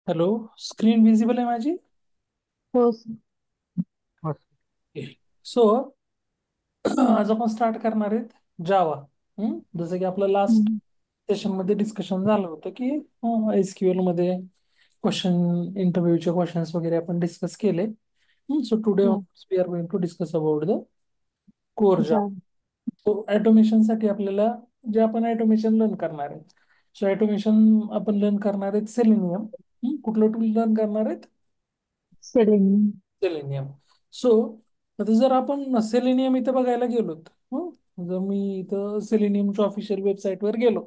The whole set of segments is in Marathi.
हॅलो. स्क्रीन विजिबल आहे माझी? हो. सो आज आपण स्टार्ट करणार आहेत जावा. जसं की आपलं लास्ट हम्म. सेशन मध्ये डिस्कशन झालं होतं की SQL मध्ये इंटरव्ह्यूचे क्वेश्चन्स वगैरे आपण डिस्कस केले. सो टुडे हो. We are going to discuss about the core Java. जा. सो ऑटोमेशन साठी आपल्याला जे आपण ऑटोमेशन लर्न करणार आहे. सो ऑटोमेशन आपण लर्न करणार आहेत सेलेनियम. कुठलं टूल लर्न करणार आहेत? सेलिंग. सेलेनियम. सो आता जर आपण सेलेनियम इथं बघायला गेलोत, जर मी इथं सेलेनियमच्या ऑफिशियल वेबसाईटवर गेलो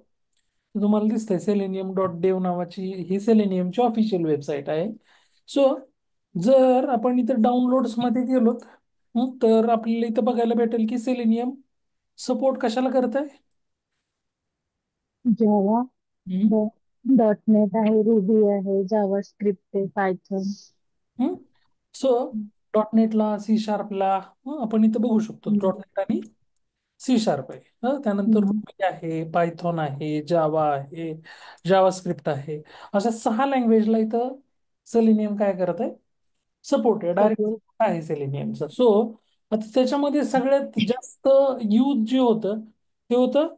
तर तुम्हाला दिसतंय selenium.dev नावाची ही सेलेनियमची ऑफिशियल वेबसाईट आहे. सो जर आपण इथं डाउनलोड्स मध्ये गेलो तर आपल्याला इथं बघायला भेटेल की सेलेनियम सपोर्ट कशाला करत आहे. जावा. डॉट नेट आहे, रुबी आहे, जावा स्क्रिप्ट आहे, पायथन. सो डॉट नेटला सी शार्पला आपण इथं बघू शकतो. डॉट नेट आणि सी शार्प आहे. त्यानंतर रुबी आहे, पायथॉन आहे, जावा आहे, जावा स्क्रिप्ट आहे. अशा 6 लँग्वेजला इथं सेलेनियम काय करत आहे? सपोर्ट आहे, डायरेक्ट सपोर्ट. सपोर्ट आहे सेलेनियमचा. सो आता त्याच्यामध्ये सगळ्यात जास्त यूज जे होतं ते होतं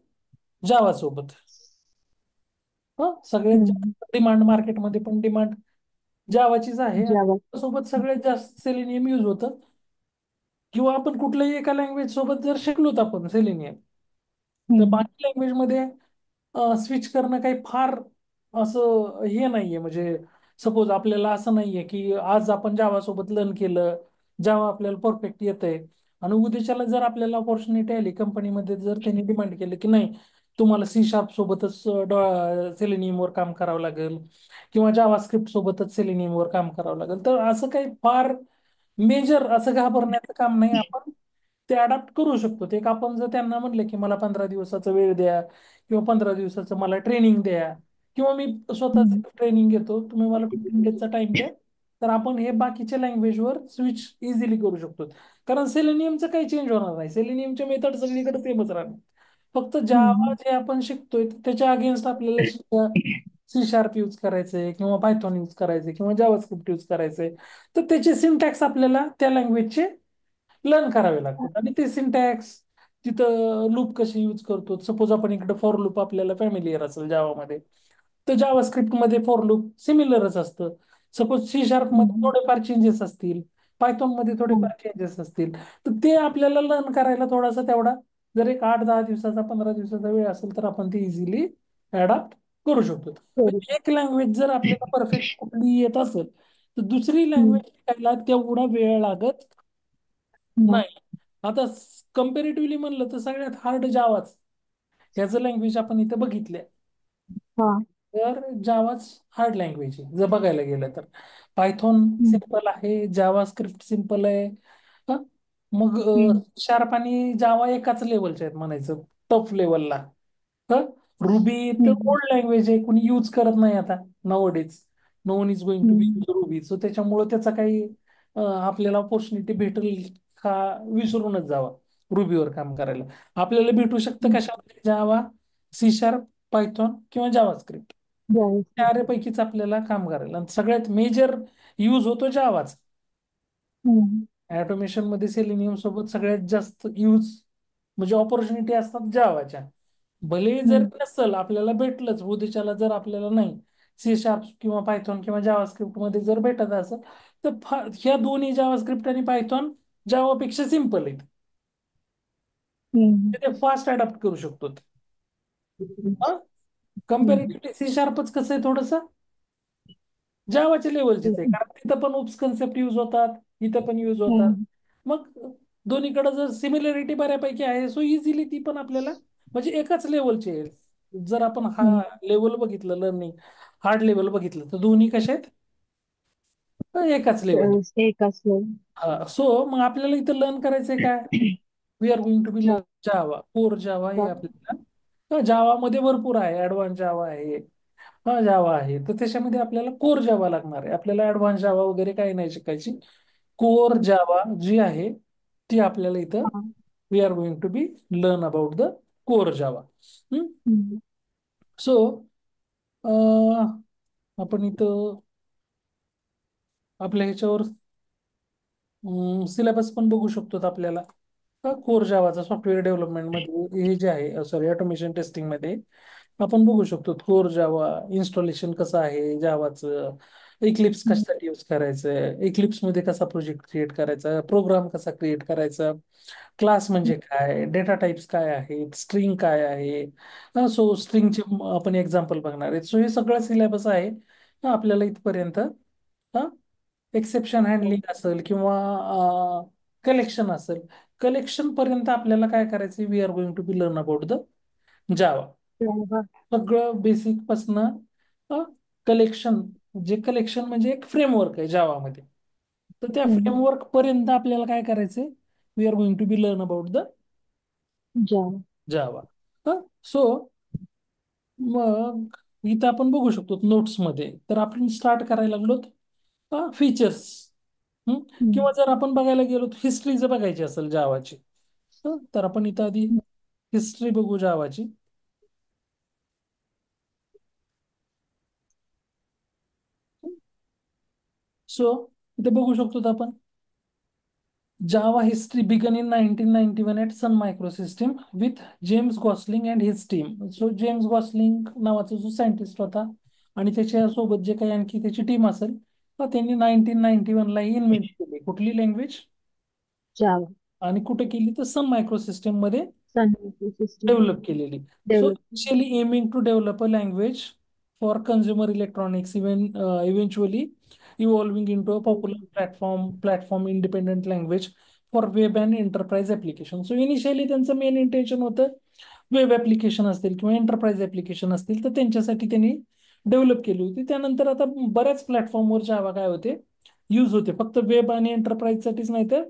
जावा सोबत. सगळ्यात जास्त डिमांड मार्केटमध्ये पण डिमांड जावाचीच आहे. जावा. आणि सोबत सगळ्यात जास्त सेलेनियम यूज होतं. किंवा आपण कुठल्याही एका लँग्वेज सोबत जर शिकलोत आपण सेलेनियम, तर बाकी लँग्वेज मध्ये स्विच करणं काही फार असं हे नाहीये. म्हणजे सपोज आपल्याला असं नाहीये की आज आपण जावा सोबत लर्न केलं, जावा आपल्याला परफेक्ट येतंय, आणि उद्याच्याला जर आपल्याला ऑपॉर्च्युनिटी आली कंपनीमध्ये, जर त्यांनी डिमांड केलं की नाही तुम्हाला सी शार्प सोबतच सेलेनियम वर काम करावं लागेल किंवा जावा स्क्रिप्ट सोबतच सेलेनियम वर काम करावं लागेल, तर असं काही फार मेजर असं घाबरण्याचं काम नाही. आपण ते अडॅप्ट करू शकतो. ते एक आपण जर त्यांना म्हणले की मला 15 दिवसाचा वेळ द्या किंवा 15 दिवसाचं मला ट्रेनिंग द्या किंवा मी स्वतः ट्रेनिंग घेतो, तुम्ही मला 15 डेजचा टाइम द्या, तर आपण हे बाकीच्या लँग्वेजवर स्विच इझिली करू शकतो. कारण सेलेनियमचं काही चेंज होणार नाही. सेलेनियमचे मेथड सगळीकडे सेमच राहणार. फक्त जावा जे आपण शिकतोय त्याच्या अगेन्स्ट आपल्याला सी शार्प यूज करायचंय किंवा पायथॉन यूज करायचंय किंवा जावा स्क्रिप्ट यूज करायचंय, तर त्याचे सिंटॅक्स आपल्याला त्या लँग्वेजचे लर्न करावे लागतात. आणि ते सिंटॅक्स तिथं लूप कशी यूज करतो, सपोज आपण इकडे फॉर लूप आपल्याला फॅमिलियर असेल जावामध्ये, तर जावा स्क्रिप्ट मध्ये फॉर लूप सिमिलरच असतं. सपोज सी शार्प मध्ये थोडेफार चेंजेस असतील, पायथॉन मध्ये थोडेफार चेंजेस असतील, तर ते आपल्याला लर्न करायला थोडासा तेवढा, जर एक 8-10 दिवसाचा 15 दिवसाचा वेळ असेल तर आपण ते इझिली अडॅप्ट करू शकतो. म्हणजे एक लँग्वेज जर आपल्याला परफेक्ट कुठली येत असेल तर दुसरी लँग्वेज शिकायला तेवढा वेळ लागत नाही. आता कम्पॅरेटिव्हली म्हणलं तर सगळ्यात हार्ड जावाच. ह्याचं लँग्वेज आपण इथं बघितले तर जावाच हार्ड लँग्वेज आहे जर बघायला गेलं तर. पायथॉन सिम्पल आहे, जावा स्क्रिप्ट सिम्पल आहे. हा? मग शार्प आणि जावा एकाच लेवलचे आहेत म्हणायचं, टफ लेवलला. रुबी तर ओल्ड लँग्वेज आहे, कुणी यूज करत नाही आता nowadays. No one is going to be Ruby. So त्याच्यामुळे त्याचा काही आपल्याला ऑपॉर्च्युनिटी भेटेल का विसरूनच जावा रुबीवर काम करायला. आपल्याला भेटू शकतं कशामध्ये? जावा, सी शार्प, पायथॉन किंवा जावा स्क्रिप्ट. चारपैकीच आपल्याला काम करायला, आणि सगळ्यात मेजर यूज होतो जावाच. ऑटोमेशन मध्ये सेलेनियम सोबत सगळ्यात जास्त यूज म्हणजे ऑपॉर्च्युनिटी असतात जावाच्या. भले जर नसल आपल्याला भेटलंच उद्याच्याला, जर आपल्याला नाही सी शार्प किंवा पायथॉन किंवा जावा स्क्रिप्ट मध्ये जर भेटत असेल, तर ह्या दोन्ही जावा स्क्रिप्ट आणि पायथॉन जावापेक्षा सिम्पल आहेत. ते फास्ट अडॅप्ट करू शकतो. कम्पॅरेटिव्हली सी शार्पच कसं आहे, थोडस जावाच्या लेवलचेच आहे, कारण तिथं पण उप्स कन्सेप्ट यूज होतात, इथं पण यूज होतात. मग दोन्हीकडे जर सिमिलरिटी बऱ्यापैकी आहे, सो इझिली ती पण आपल्याला म्हणजे एकाच लेवलची आहे. जर आपण हा लेवल बघितलं लर्निंग, हार्ड लेवल बघितलं, तर दोन्ही कशा आहेत? एकाच लेवल. एक असलं. हा. सो मग आपल्याला इथं लर्न करायचंय काय? We are going to be learn Java, core Java हे आपल्याला. जावामध्ये भरपूर आहे, ऍडव्हान्स जावा आहे, हा जावा आहे, तर त्याच्यामध्ये आपल्याला कोर जावा लागणार आहे. आपल्याला ऍडव्हान्स जावा वगैरे काही नाही शिकायची. कोर जावा जी आहे ती आपल्याला इथं we are going to be learn about the core Java. So आपण इथं आपल्या ह्याच्यावर सिलेबस पण बघू शकतो आपल्याला. कोर जावाचा सॉफ्टवेअर डेव्हलपमेंटमध्ये हे जे आहे, सॉरी, ऑटोमेशन टेस्टिंगमध्ये आपण बघू शकतो कोर जावा इन्स्टॉलेशन कसं आहे जावाचं, इक्लिप्स हम्म. कशासाठी यूज करायचं, इक्लिप्समध्ये कसा प्रोजेक्ट क्रिएट करायचा, प्रोग्राम कसा क्रिएट करायचा, क्लास म्हणजे काय, डेटा टाइप्स काय आहेत, स्ट्रिंग काय आहे. सो स्ट्रिंगचे आपण एक्झाम्पल बघणार आहेत. सो हे सगळं सिलेबस आहे आपल्याला इथपर्यंत. हा, एक्सेप्शन हो. हँडलिंग असेल किंवा कलेक्शन असेल, कलेक्शन पर्यंत आपल्याला काय करायचं, we are going to be learn about the Java. Java. सगळं बेसिक पासनं कलेक्शन, जे कलेक्शन म्हणजे एक फ्रेमवर्क आहे जावामध्ये, तर त्या हम्म. फ्रेमवर्क पर्यंत आपल्याला काय करायचंय, we are going to be learn about the Java. Java. So मग इथं आपण बघू शकतो नोट्समध्ये, तर आपण स्टार्ट करायला लागलो फीचर्स. हम्म. किंवा जर आपण बघायला गेलो हिस्ट्री जर बघायची असेल जावाची, तर आपण इथं आधी हिस्ट्री बघू जावाची. सो इथे बघू शकतो आपण Java history began in 1991 at Sun Microsystem with James Gosling and his team. So James Gosling नावाचा जो सायंटिस्ट होता आणि त्याच्या सोबत जे काही आणखी त्याची टीम असेल, त्यांनी 1991 ला इन्व्हेंट केली कुठली लँग्वेज, Java. आणि कुठे केली तर सन मायक्रोसिस्टम मध्ये Sun System डेव्हलप केलेली. So Development. Initially aiming to develop a language for consumer electronics, eventually evolving in to a popular platform independent language for web and enterprise application. So initially त्यांचं मेन इंटेन्शन होतं वेब ऍप्लिकेशन असतील किंवा एंटरप्राइज ऍप्लिकेशन असतील तर त्यांच्यासाठी त्यांनी डेव्हलप केली होती. त्यानंतर आता बऱ्याच प्लॅटफॉर्मवर जावा काय होते, यूज होते, फक्त वेब आणि एंटरप्राइजसाठीच नाही तर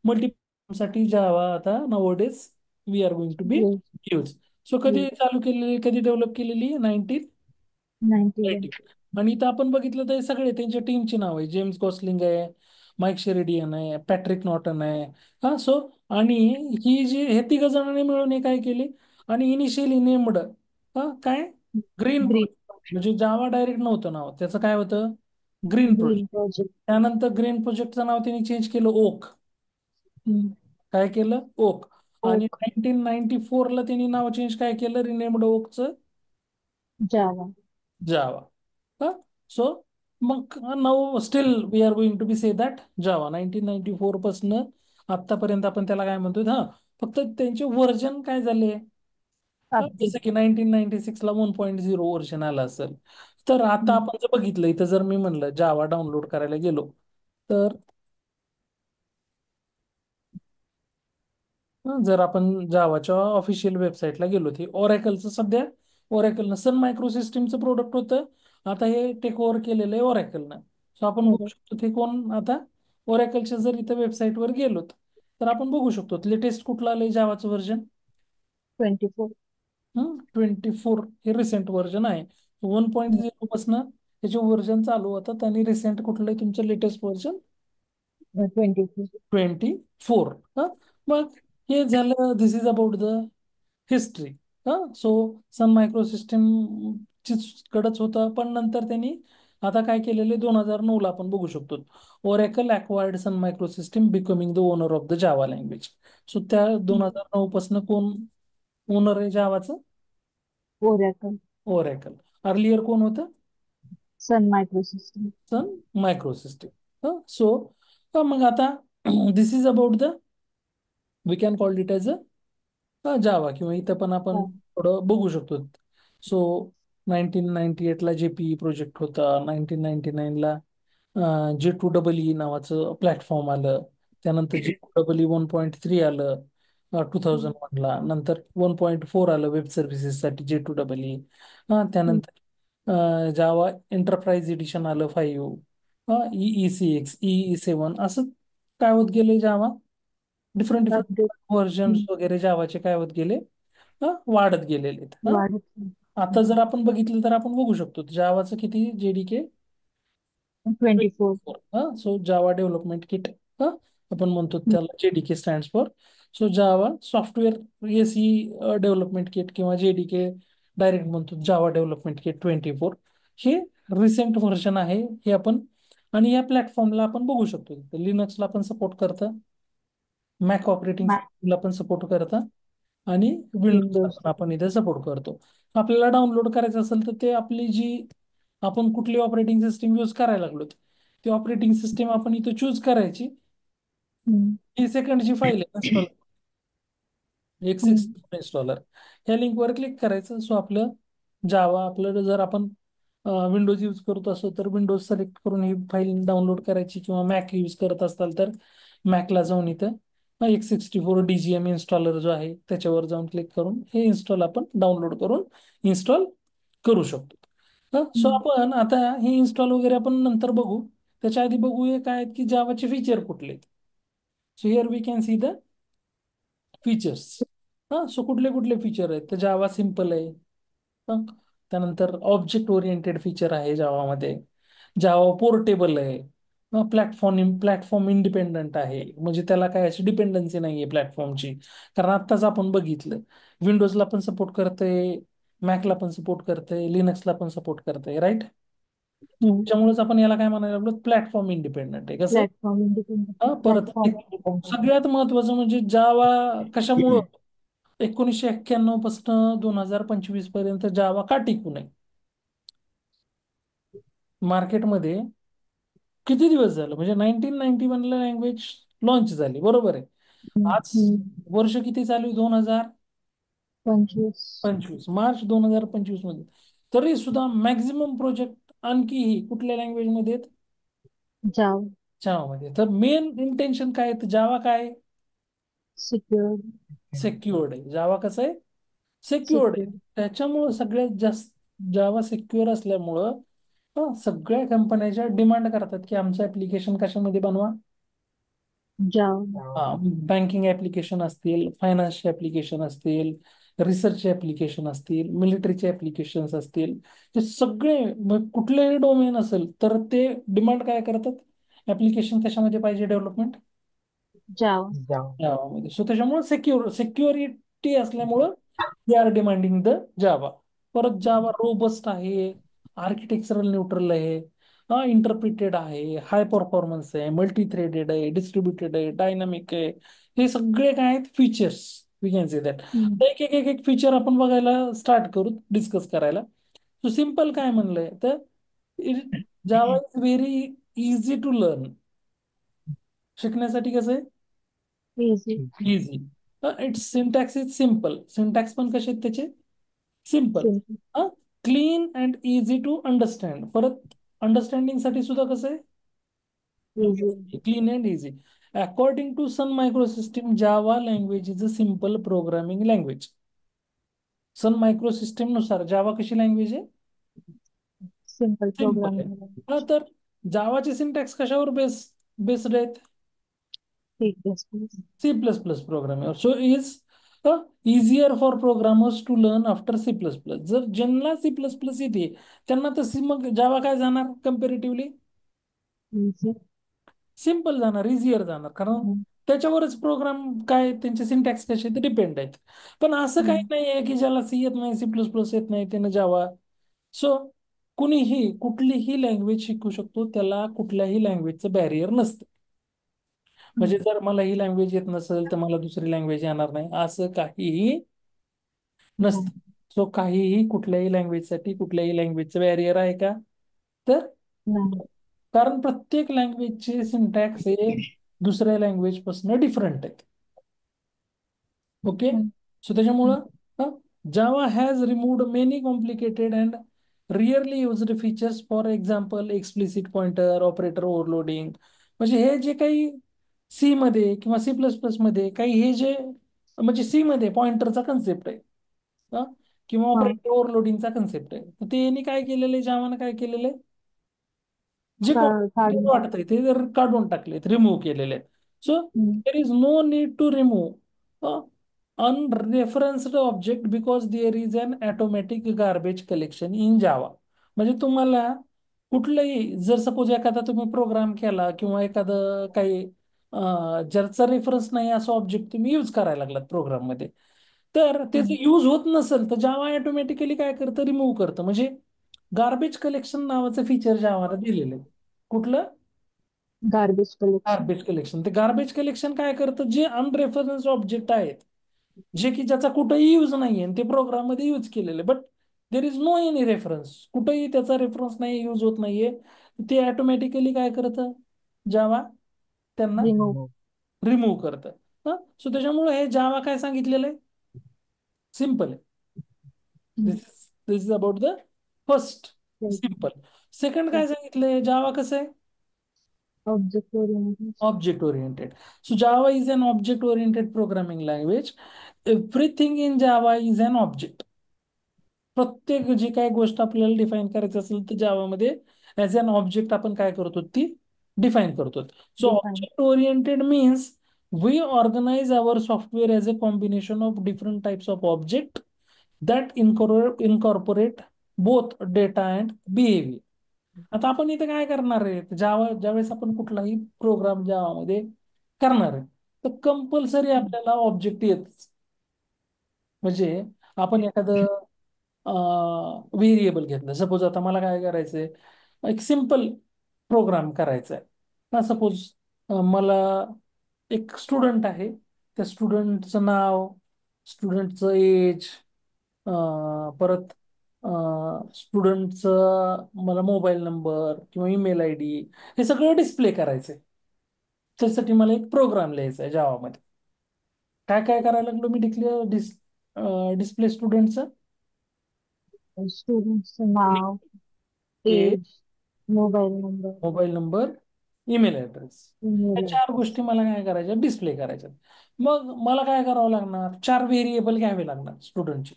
मल्टी साठी जावा आता nowadays we are going to be Yes. Use. So कधी Yes. चालू केलेली, कधी डेव्हलप केलेली, 91. 1990. आणि इथं आपण बघितलं तर हे सगळे त्यांच्या टीमची नाव आहे, जेम्स गॉसलिंग आहे, माईक शेरिडियन आहे, पॅट्रिक नॉटन आहे. सो आणि ही जी हे तिघ जणांनी मिळून हे काय केले, आणि इनिशियली नेमड काय ग्रीन Green प्रोजेक्ट, Project. म्हणजे जावा डायरेक्ट नव्हतं नाव त्याचं, काय होतं ग्रीन प्रोजेक्ट. Green Project. त्यानंतर ग्रीन प्रोजेक्टचं नाव त्यांनी चेंज केलं ओक. हम्म. काय केलं, ओक. आणि Oak. 1994 ला त्यांनी नाव चेंज काय केलं, रिनेम्ड ओकचं Java. जावा. सो मग now still we are going to be say that Java. 1994 पासून आतापर्यंत आपण त्याला काय म्हणतो, फक्त त्यांचे व्हर्जन काय झाले, Update. जसं की 1996ला 1.0 व्हर्जन आलं असेल, तर आता हम्म. आपण जर बघितलं इथं, जर मी म्हणलं जावा डाउनलोड करायला गेलो, तर जर आपण जावाच्या ऑफिशियल वेबसाईटला गेलो, ते ओरॅकलचं सध्या, ओरॅकलनं सन मायक्रोसिस्टीमचं प्रोडक्ट होतं, आता हे टेक ओव्हर केलेलं आहे ओरॅकलनं. सो आपण बघू बरोबर. शकतो ते कोण आता, ओरॅकलच्या जर इथं वेबसाईटवर गेलो तर आपण बघू शकतो लेटेस्ट कुठलं आलंय जावाचं व्हर्जन. 24. 24 हे रिसेंट व्हर्जन आहे. 1.0 पासून त्याचे व्हर्जन चालू होतात, आणि रिसेंट कुठलं आहे तुमचं लेटेस्ट व्हर्जन, 24. 24. मग हे झालं, this is about the history. So Sun microsystem कडच होतं, पण नंतर त्यांनी आता काय केलेले, 2009ला आपण बघू शकतो Oracle acquired Sun microsystem becoming the owner of the Java language. So त्या 2009 पासून कोण ओनर आहे जावाचं, Oracle. ओरॅकल. अर्लियर कोण होतं, Sun Microsystem. Sun microsystem. So मग आता this is about the, we can call it as Java, किंवा इथं पण आपण हा. थोडं बघू शकतो. सो 1998ला जेपीई प्रोजेक्ट होता, 1999ला J2EE नावाचं प्लॅटफॉर्म आलं, त्यानंतर J2EE 1.3 आलं 2001ला, नंतर 1.4 आलं वेब सर्व्हिसेससाठी J2EE. त्यानंतर जावा एंटरप्राइज एडिशन आलं 5, EE6, EE7, असं काय होत गेले जावा, डिफरंट डिफरंट Update. व्हर्जन्स वगैरे जावाचे काय होत गेले, वाढत गेलेले आहेत. वाढत. आता जर आपण बघितलं तर आपण बघू शकतो जावाचं किती, JDK 24. So Java development kit, आपण म्हणतो त्याला JDK stands for. So Java software AC development kit किंवा JDK डायरेक्ट म्हणतो जावा डेव्हलपमेंट किट 24. हे रिसेंट व्हर्जन आहे, हे आपण आणि या प्लॅटफॉर्मला आपण बघू शकतो लिनक्सला पण सपोर्ट करतं, मॅक ऑपरेटिंग मॅक, सिस्टीमला पण सपोर्ट करतं, आणि विंडोजला विंडोज. पण आपण इथे सपोर्ट करतो. आपल्याला डाउनलोड करायचं असेल तर ते आपली जी आपण कुठली ऑपरेटिंग सिस्टीम यूज करायला लागलो ती ऑपरेटिंग सिस्टीम आपण इथे चूज करायची. हम्म, 3 सेकंडची फाईल आहे इन्स्टॉल, हम्म, X64 इन्स्टॉलर. ह्या लिंकवर क्लिक करायचं. सो आपलं जावा, आपलं जर आपण विंडोज यूज करत असो तर विंडोज सिलेक्ट करून ही फाईल डाउनलोड करायची, किंवा मॅक यूज करत असाल तर मॅकला जाऊन इथं X64 DGM इन्स्टॉलर जो आहे त्याच्यावर जाऊन क्लिक करून हे इन्स्टॉल आपण डाउनलोड करून इन्स्टॉल करू शकतो. सो हम्म. आपण आता हे इन्स्टॉल वगैरे आपण नंतर बघू. त्याच्या आधी बघूया काय आहेत की जावाचे फीचर कुठले. So here we can see the features. So कुठले कुठले फीचर आहेत तर जावा सिम्पल आहे. हं? त्यानंतर ऑब्जेक्ट ओरिएंटेड फीचर आहे जावामध्ये. जावा पोर्टेबल आहे. प्लॅटफॉर्म इंडिपेंडंट आहे, म्हणजे त्याला काय अशी डिपेंडन्सी नाही आहे प्लॅटफॉर्मची. कारण आत्ताच आपण बघितलं विंडोजला पण सपोर्ट करतंय, मॅकला पण सपोर्ट करतंय, लिनक्सला पण सपोर्ट करतंय, राईट. हम्म. त्याच्यामुळेच आपण याला काय म्हणायला लागलो, प्लॅटफॉर्म इंडिपेंडंट आहे. कसं? Platform independent. परत प्लॅटफॉर्म इंडिपेंडंट. सगळ्यात महत्वाचं म्हणजे जावा कशामुळं 1991 पासून 2025 पर्यंत जावा का टिकू नये. मार्केटमध्ये किती दिवस झालं, म्हणजे 1991ला लँग्वेज लॉन्च झाली, बरोबर आहे. हम्म, आज हम्म. वर्ष किती चालू आहे, 25. 2025, मार्च 2025 मध्ये. तरी सुद्धा मॅक्झिमम प्रोजेक्ट आणखीही कुठल्या लँग्वेज मध्ये आहेत, जावा. जावामध्ये. तर मेन इंटेन्शन काय आहे, तर जावा काय आहे, सिक्युअर. सेक्युअर्ड आहे. जावा कसं आहे, सेक्युअर्ड आहे. सिक्युअर. त्याच्यामुळं सगळ्यात जास्त जावा सिक्युअर असल्यामुळं सगळ्या कंपन्याच्या डिमांड करतात की आमचं ऍप्लिकेशन कशामध्ये बनवा. जावा. हा, बँकिंग ऍप्लिकेशन असतील, फायनान्सचे ऍप्लिकेशन असतील, रिसर्च ऍप्लिकेशन असतील, मिलिटरीचे ऍप्लिकेशन असतील, ते सगळे कुठलेही डोमेन असेल तर ते डिमांड काय करतात, ऍप्लिकेशन कशामध्ये पाहिजे डेव्हलपमेंट, जावा. जावामध्ये. सो त्याच्यामुळे सिक्युरिटी असल्यामुळं they are demanding the Java. परत जावा रोबस्ट आहे, आर्किटेक्चरल न्यूट्रल आहे, इंटरप्रिटेड आहे, हाय परफॉर्मन्स आहे, मल्टी थ्रेडेड आहे, डिस्ट्रीब्युटेड आहे, डायनामिक आहे. हे सगळे काय आहेत features, we can say that. Hmm, एक एक एक एक फीचर आपण बघायला स्टार्ट करू, डिस्कस करायला. सो सिम्पल काय म्हणलंय तर Java is very easy to learn. शिकण्यासाठी कसं आहे, easy. Easy. It's syntax is simple. Syntax पण कसे आहेत त्याचे, simple. Simple. Clean and easy to understand. परत अंडरस्टँडिंग साठी सुद्धा कसं आहे, easy. Clean and easy. According to Sun microsystem Java language is a simple programming language. Sun microsystem नुसार जावा कशी लँग्वेज आहे, सिम्पल सिम्पल आहे. प्रोग्रामिंग. तर जावाचे सिंटॅक्स कशावर बेस्ड आहेत, C plus plus. C++ programming. So is easier for programmers to learn after C++. जर ज्यांना C++ येते त्यांना तर मग जावा काय जाणार कम्पॅरेटिव्हली, इझी. सिम्पल जाणार, इझियर जाणार. कारण त्याच्यावरच प्रोग्राम काय त्यांचे सिंटॅक्स कसे ते डिपेंड आहेत. पण असं काही नाही आहे की ज्याला सी येत नाही, C++ येत नाही त्यानं जावा. सो कुणीही कुठलीही लँग्वेज शिकू शकतो, त्याला कुठल्याही लँग्वेजचं बॅरियर नसतं. म्हणजे जर मला ही लँग्वेज येत नसेल तर मला दुसरी लँग्वेज येणार नाही असं काहीही नसतं. नाही. सो काहीही कुठल्याही लँग्वेजसाठी कुठल्याही लँग्वेजचं बॅरियर आहे का, तर नाही. कारण प्रत्येक लँग्वेजचे सिंटॅक्स हे दुसऱ्या लँग्वेज पासून डिफरंट आहेत. ओके. हम्म, सो त्याच्यामुळं Java has removed many complicated and rarely used features. For example explicit pointer, operator overloading. म्हणजे हे जे काही सी मध्ये किंवा C++ मध्ये काही हे जे म्हणजे सी मध्ये पॉइंटरचा कन्सेप्ट आहे, हा, किंवा हा. ऑपरेटर ओव्हरलोडिंगचा कन्सेप्ट आहे, तर ते यांनी काय केलेलं आहे, जावानं काय केलेलं आहे, जे काढून. कॉम्प्लिकेटेड वाटतंय ते जर काढून टाकलेत, रिमूव्ह केलेले आहेत. So hmm, there is no need to remove unreferenced object because there is an automatic garbage collection in Java. म्हणजे तुम्हाला कुठलंही जर सपोज एखादा तुम्ही प्रोग्राम केला किंवा एखादं काही ज्याचा रेफरन्स नाही असं ऑब्जेक्ट तुम्ही यूज करायला लागलात प्रोग्राम मध्ये, तर त्याचं हम्म, यूज होत नसेल तर जावा ऑटोमॅटिकली काय करतं, रिमूव्ह करतं. म्हणजे गार्बेज कलेक्शन नावाचं फीचर जावाला दिलेलं आहे. कुठलं, गार्बेज कलेक्शन. Garbage collection. ते गार्बेज कलेक्शन काय करतं, जे अनरेफरन्स ऑब्जेक्ट आहेत, जे की ज्याचा कुठेही यूज नाहीये आणि ते प्रोग्राम मध्ये यूज केलेले, but there is no any reference, कुठेही त्याचा रेफरन्स नाही, यूज होत नाहीये, ते ऑटोमॅटिकली काय करतं, जावा त्यांना रिमूव्ह. रिमूव्ह करतं. सो त्याच्यामुळे हे जावा काय सांगितलेलं आहे, सिम्पल आहे. This is about the first, simple. Second काय सांगितलंय, जावा कसं आहे, object oriented. object oriented. So Java is an object oriented programming language. Everything in Java is an object. प्रत्येक जी काही गोष्ट आपल्याला डिफाईन करायची असेल तर जावामध्ये ऍज अन ऑब्जेक्ट आपण काय करतो, ती डिफाईन करतो. So define. Object oriented means we organise our software as a combination of different types of object that incorporate both data and behaviour. आता आपण इथे काय करणार आहे, जावा ज्यावेळेस आपण कुठलाही प्रोग्राम जावामध्ये करणार आहे, तर कंपल्सरी आपल्याला ऑब्जेक्ट येत. म्हणजे आपण एखादं व्हेरिएबल घेतलं, सपोज आता मला काय करायचंय, एक सिम्पल प्रोग्राम करायचा आहे ना. सपोज मला एक स्टुडंट आहे, त्या स्टुडंटचं नाव, स्टुडंटचं एज, परत स्टुडंटचं मला मोबाईल नंबर किंवा ईमेल आय डी, हे सगळं डिस्प्ले करायचंय. त्यासाठी मला एक प्रोग्राम लिहायचा आहे जावामध्ये. काय काय करायला लागलो मी, डिस्प्ले स्टुडंटचं स्टुडंटचं नाव, age, age, mobile number, mobile number, email address, या ईमेल चार ॲड्रेस. गोष्टी मला काय करायच्या, डिस्प्ले करायच्या. मग मला काय करावं लागणार, चार व्हेरिएबल घ्यावे लागणार स्टुडंटचे.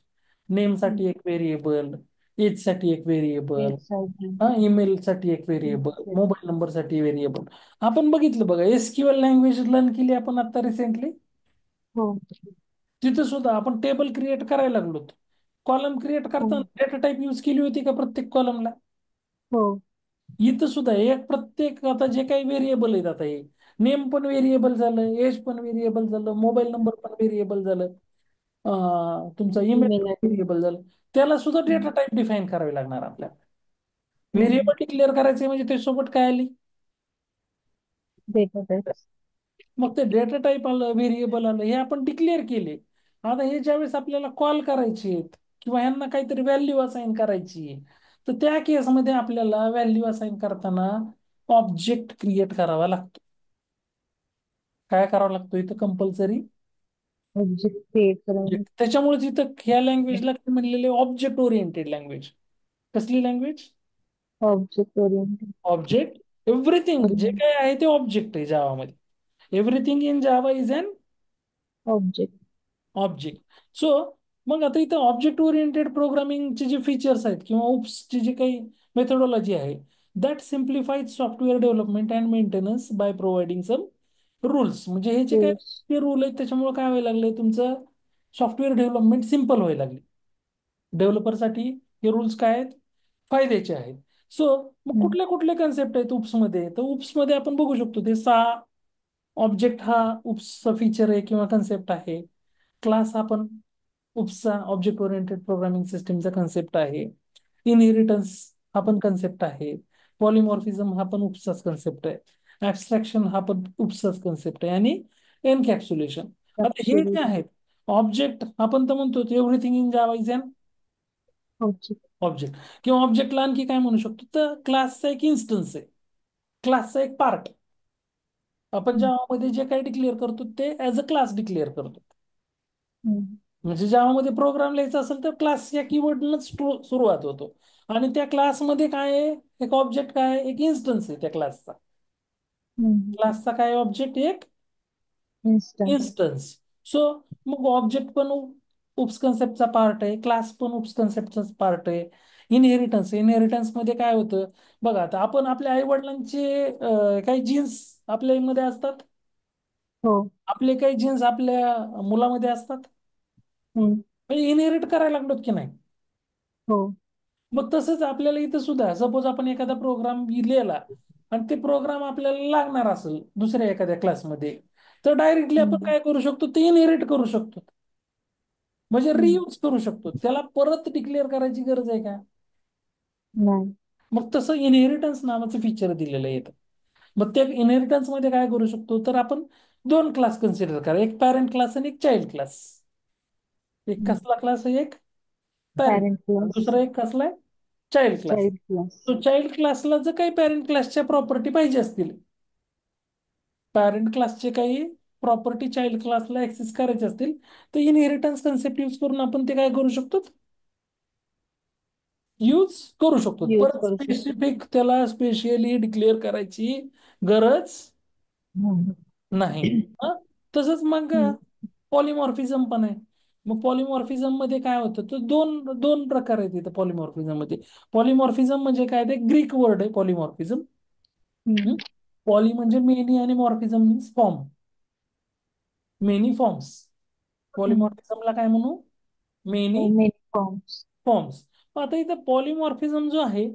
नेमसाठी एक व्हेरिएबल, एजसाठी एक व्हेरिएबल, एजसाठी. ईमेल साठी एक व्हेरिएबल, मोबाईल नंबर साठी व्हेरिएबल. आपण बघितलं बघा, एसक्यूएल लँग्वेज लर्न केली आपण आता रिसेंटली, हो. तिथं सुद्धा आपण टेबल क्रिएट करायला लागलो. कॉलम क्रिएट हो. करताना डेटा टाईप यूज केली होती का प्रत्येक कॉलमला. हो. इथं सुद्धा एक प्रत्येक, आता जे काही व्हेरिएबल आहेत, आता हे नेम पण व्हेरिएबल झालं, एज पण व्हेरिएबल झालं, मोबाईल नंबर पण व्हेरिएबल झालं, तुमचा ईमेल ईमेल पण ॲड्रेस. व्हेरिएबल झालं. त्याला सुद्धा डेटा टाईप डिफाईन करावे लागणार आपल्याला. हम्म. व्हेरिएबल डिक्लेअर करायचे म्हणजे त्याच्यासोबत काय आली, डेटा टाइप्स. मग ते डेटा टाईप आलं, व्हेरिएबल आलं, हे आपण डिक्लेअर केले. आता हे ज्यावेळेस आपल्याला कॉल करायचे आहेत किंवा ह्यांना काहीतरी व्हॅल्यू असाइन करायची आहे, तर त्या केसमध्ये आपल्याला व्हॅल्यू असाइन करताना ऑब्जेक्ट क्रिएट करावा लागतो. काय करावा लागतो इथं, कंपल्सरी ऑब्जेक्ट क्रिएट करावे. ऑब्जेक्ट. त्याच्यामुळे इथं ह्या लँग्वेजला काय म्हणलेले, ऑब्जेक्ट ओरिएंटेड लँग्वेज. कसली language, object oriented. Object. Everything जे ओरिएंट. काय आहे ते ऑब्जेक्ट आहे जावामध्ये. Everything in Java is an object. Object. So मग आता इथं ऑब्जेक्ट ओरिएंटेड प्रोग्रामिंगचे जे फीचर्स आहेत किंवा UPSची जी काही मेथोडॉलॉजी आहे, that simplifies software development and maintenance by providing some rules. म्हणजे हे जे टूल्स. काही रूल आहेत त्याच्यामुळे काय व्हायला लागले, तुमचं सॉफ्टवेअर डेव्हलपमेंट सिम्पल व्हायला लागले. डेव्हलपरसाठी हे रूल्स काय आहेत, फायद्याचे आहेत. सो मग कुठल्या कुठल्या कन्सेप्ट आहेत उपसमध्ये, तर उपसमध्ये आपण बघू शकतो ते 6 ऑब्जेक्ट हा उपचा फीचर आहे किंवा कन्सेप्ट आहे. क्लास हा पण उपचा ऑब्जेक्ट ओरिएंटेड प्रोग्रामिंग सिस्टीमचा कन्सेप्ट आहे. इनहेरिटन्स हा पण कन्सेप्ट आहे. पॉलिमॉर्फिझम हा पण उपचाच कन्सेप्ट आहे. ऍब्स्ट्रॅक्शन हा पण उपचाच कन्सेप्ट आहे. आणि एनकॅप्सुलेशन. आता हे जे कॅप्सुलेशन. आहेत ऑब्जेक्ट, आपण तर म्हणतो everything in Java is an object. Object. किंवा ऑब्जेक्टला आणखी काय म्हणू शकतो, तर क्लासचा एक इन्स्टन्स आहे, क्लासचा एक पार्ट. आपण जावामध्ये जे काही डिक्लेअर करतो ते ऍज अ क्लास डिक्लेअर करतो. म्हणजे जावामध्ये प्रोग्राम लिहायचा असेल तर क्लास या कीवर्डनच सुरुवात होतो. आणि त्या क्लासमध्ये काय आहे, एक ऑब्जेक्ट काय आहे, एक इन्स्टन्स आहे त्या क्लासचा. क्लासचा काय ऑब्जेक्ट, एक इन्स्टन्स. इन्स्टन्स. सो मग ऑब्जेक्ट पण उप्स कन्सेप्टचा पार्ट आहे, क्लास पण उप्स कन्सेप्टचा पार्ट आहे. इनहेरिटन्स, इनहेरिटन्स मध्ये काय होतं बघा, आता आपण आपल्या आई वडिलांचे काही जीन्स आपल्यामध्ये असतात, हो. आपले काही जीन्स आपल्या मुलामध्ये असतात, हम्म. म्हणजे इनहेरिट करायला लागलो की नाही. हो. मग तसंच आपल्याला इथं सुद्धा, सपोज आपण एखादा प्रोग्राम लिहिला आणि ते प्रोग्राम आपल्याला लागणार असेल दुसऱ्या एखाद्या क्लासमध्ये, तर डायरेक्टली आपण हम्म. काय करू शकतो, ते इनहेरिट करू शकतो. म्हणजे हम्म. रियूज करू शकतो, त्याला परत डिक्लेअर करायची गरज आहे का. नाही. मग तसं इनहेरिटन्स नावाचं फीचर दिलेलं येतं. मग त्या इनहेरिटन्स मध्ये काय करू शकतो, तर आपण दोन क्लास कन्सिडर करा, एक पॅरेंट क्लास आणि एक चाइल्ड क्लास. एक कसला क्लास आहे, एक पॅरेंट, पॅरेंट क्लास, दुसरा एक कसला आहे, चाइल्ड क्लास. Child class. तो चाइल्ड क्लासला जर काही पॅरेंट क्लासच्या प्रॉपर्टी पाहिजे असतील, पॅरेंट क्लासचे काही प्रॉपर्टी चाइल्ड क्लासला ऍक्सेस करायचे असतील, तर इनहेरिटन्स कन्सेप्ट यूज करून आपण ते काय करू शकतो, यूज करू शकतो. यूज परत करू शकतो. स्पेसिफिक त्याला स्पेशली डिक्लेअर करायची गरज हम्म. नाही. हा? तसंच मग हम्म. पॉलिमॉर्फिझम पण आहे. मग पॉलिमॉर्फिझम मध्ये काय होतं, तर दोन दोन प्रकार आहेत इथं पॉलिमॉर्फिझम मध्ये. पॉलिमॉर्फिझम म्हणजे काय, ते ग्रीक वर्ड आहे पॉलिमॉर्फिझम. हम्म. पॉली म्हणजे मेनी आणि मॉर्फिझम मीन्स फॉर्म, मेनी फॉर्म्स. हम्म. पॉलिमॉर्फिझमला काय म्हणू, मेनी मेनी फॉर्म्स. फॉर्म्स. आता इथं पॉलिमॉर्फिझम जो आहे,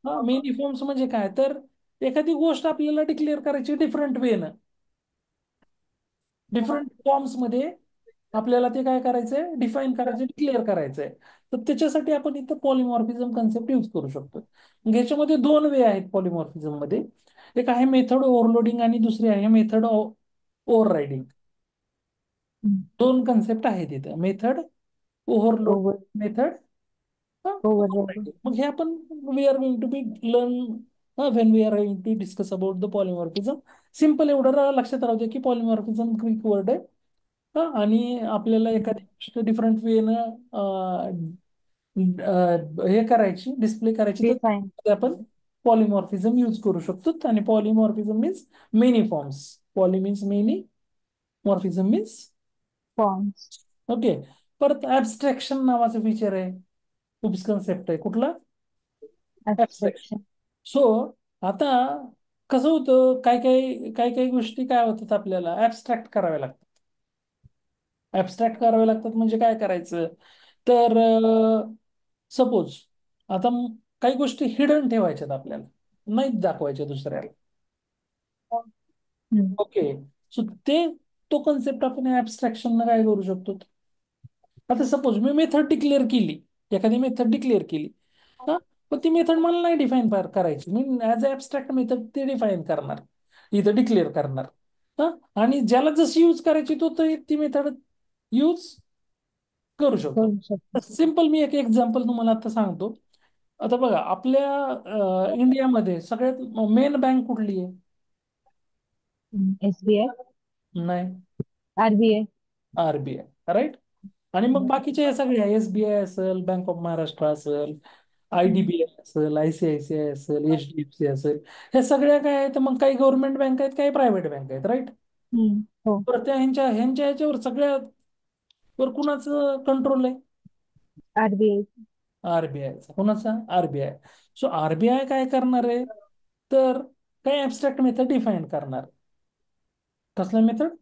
मेनी फॉर्म्स म्हणजे काय, तर एखादी गोष्ट आपल्याला डिक्लेअर करायची डिफरंट वेनं, डिफरंट फॉर्म्स मध्ये आपल्याला ते काय करायचंय, डिफाईन करायचं, डिक्लेअर करायचंय. तर त्याच्यासाठी आपण इथं पॉलिमॉर्फिझम कन्सेप्ट यूज करू शकतो. मग ह्याच्यामध्ये दोन वे आहेत पॉलिमॉर्फिझम मध्ये. एक आहे मेथड ओव्हरलोडिंग आणि दुसरी आहे मेथड ओव्हर रायडिंग. दोन कन्सेप्ट आहेत इथं, method overload, over method over. मग हे आपण we are going to be learn when we are going to discuss about the polymorphism. Simple एवढं लक्षात राहू दे की पॉलिमॉर्फिझम ग्रीक वर्ड आहे. आणि आपल्याला एखादी गोष्ट डिफरंट वेनं हे करायची, डिस्प्ले करायची, तर डिफाईन त्यामध्ये आपण पॉलिमॉर्फिझम यूज करू शकतो. आणि polymorphism means many forms. Poly means many, morphism means, forms. Okay. परत ऍब्स्ट्रॅक्शन नावाचं फीचर आहे, खूप कन्सेप्ट आहे, कुठला, ऍब्स्ट्रॅक्शन. ऍब्स्ट्रॅक्शन. सो आता कसं होतं, काही काही गोष्टी काय होतात, आपल्याला ऍब्स्ट्रॅक्ट कराव्या लागतात. ऍब्स्ट्रॅक्ट करावे लागतात म्हणजे काय करायचं, तर सपोज आता काही गोष्टी हिडन ठेवायच्यात आपल्याला, नाहीच दाखवायच्या दुसऱ्याला. ओके. सो तो कन्सेप्ट आपण ऍब्स्ट्रॅक्शन काय करू शकतो. आता सपोज मी मेथड डिक्लेअर केली, एखादी मेथड डिक्लेअर केली, हा, पण ती मेथड मला नाही डिफाईन करायची, मी ऍज अ ऍबस्ट्रॅक्ट मेथड ते डिफाईन करणार, इथं डिक्लेअर करणार. हा, आणि ज्याला जशी यूज करायची तो ती मेथड यूज करू शकतो. करू शकतो. सिम्पल मी एक एक्झाम्पल तुम्हाला आता सांगतो. आता बघा, आपल्या इंडियामध्ये सगळ्यात मेन बँक कुठली आहे, एसबीआय. नाही, आरबीआय. RBI, right. आणि मग बाकीच्या या सगळ्या एसबीआय असेल, बँक ऑफ महाराष्ट्र असेल, आयडीबीआय असेल, आयसीआयसीआय असेल, एचडीएफसी असेल, ह्या सगळ्या काय आहेत, मग काही गव्हर्नमेंट बँक आहेत, काही प्रायव्हेट बँक आहेत, राईट. हो. तर त्या ह्यांच्या ह्यांच्या ह्याच्यावर सगळ्यावर कुणाचं कंट्रोल आहे, आरबीआय. आरबीआयचा. कुणाचा, आरबीआय. सो आरबीआय काय करणार आहे, तर काही ऍबस्ट्रॅक्ट मेथड डिफाईन करणार. कसल्या मेथड,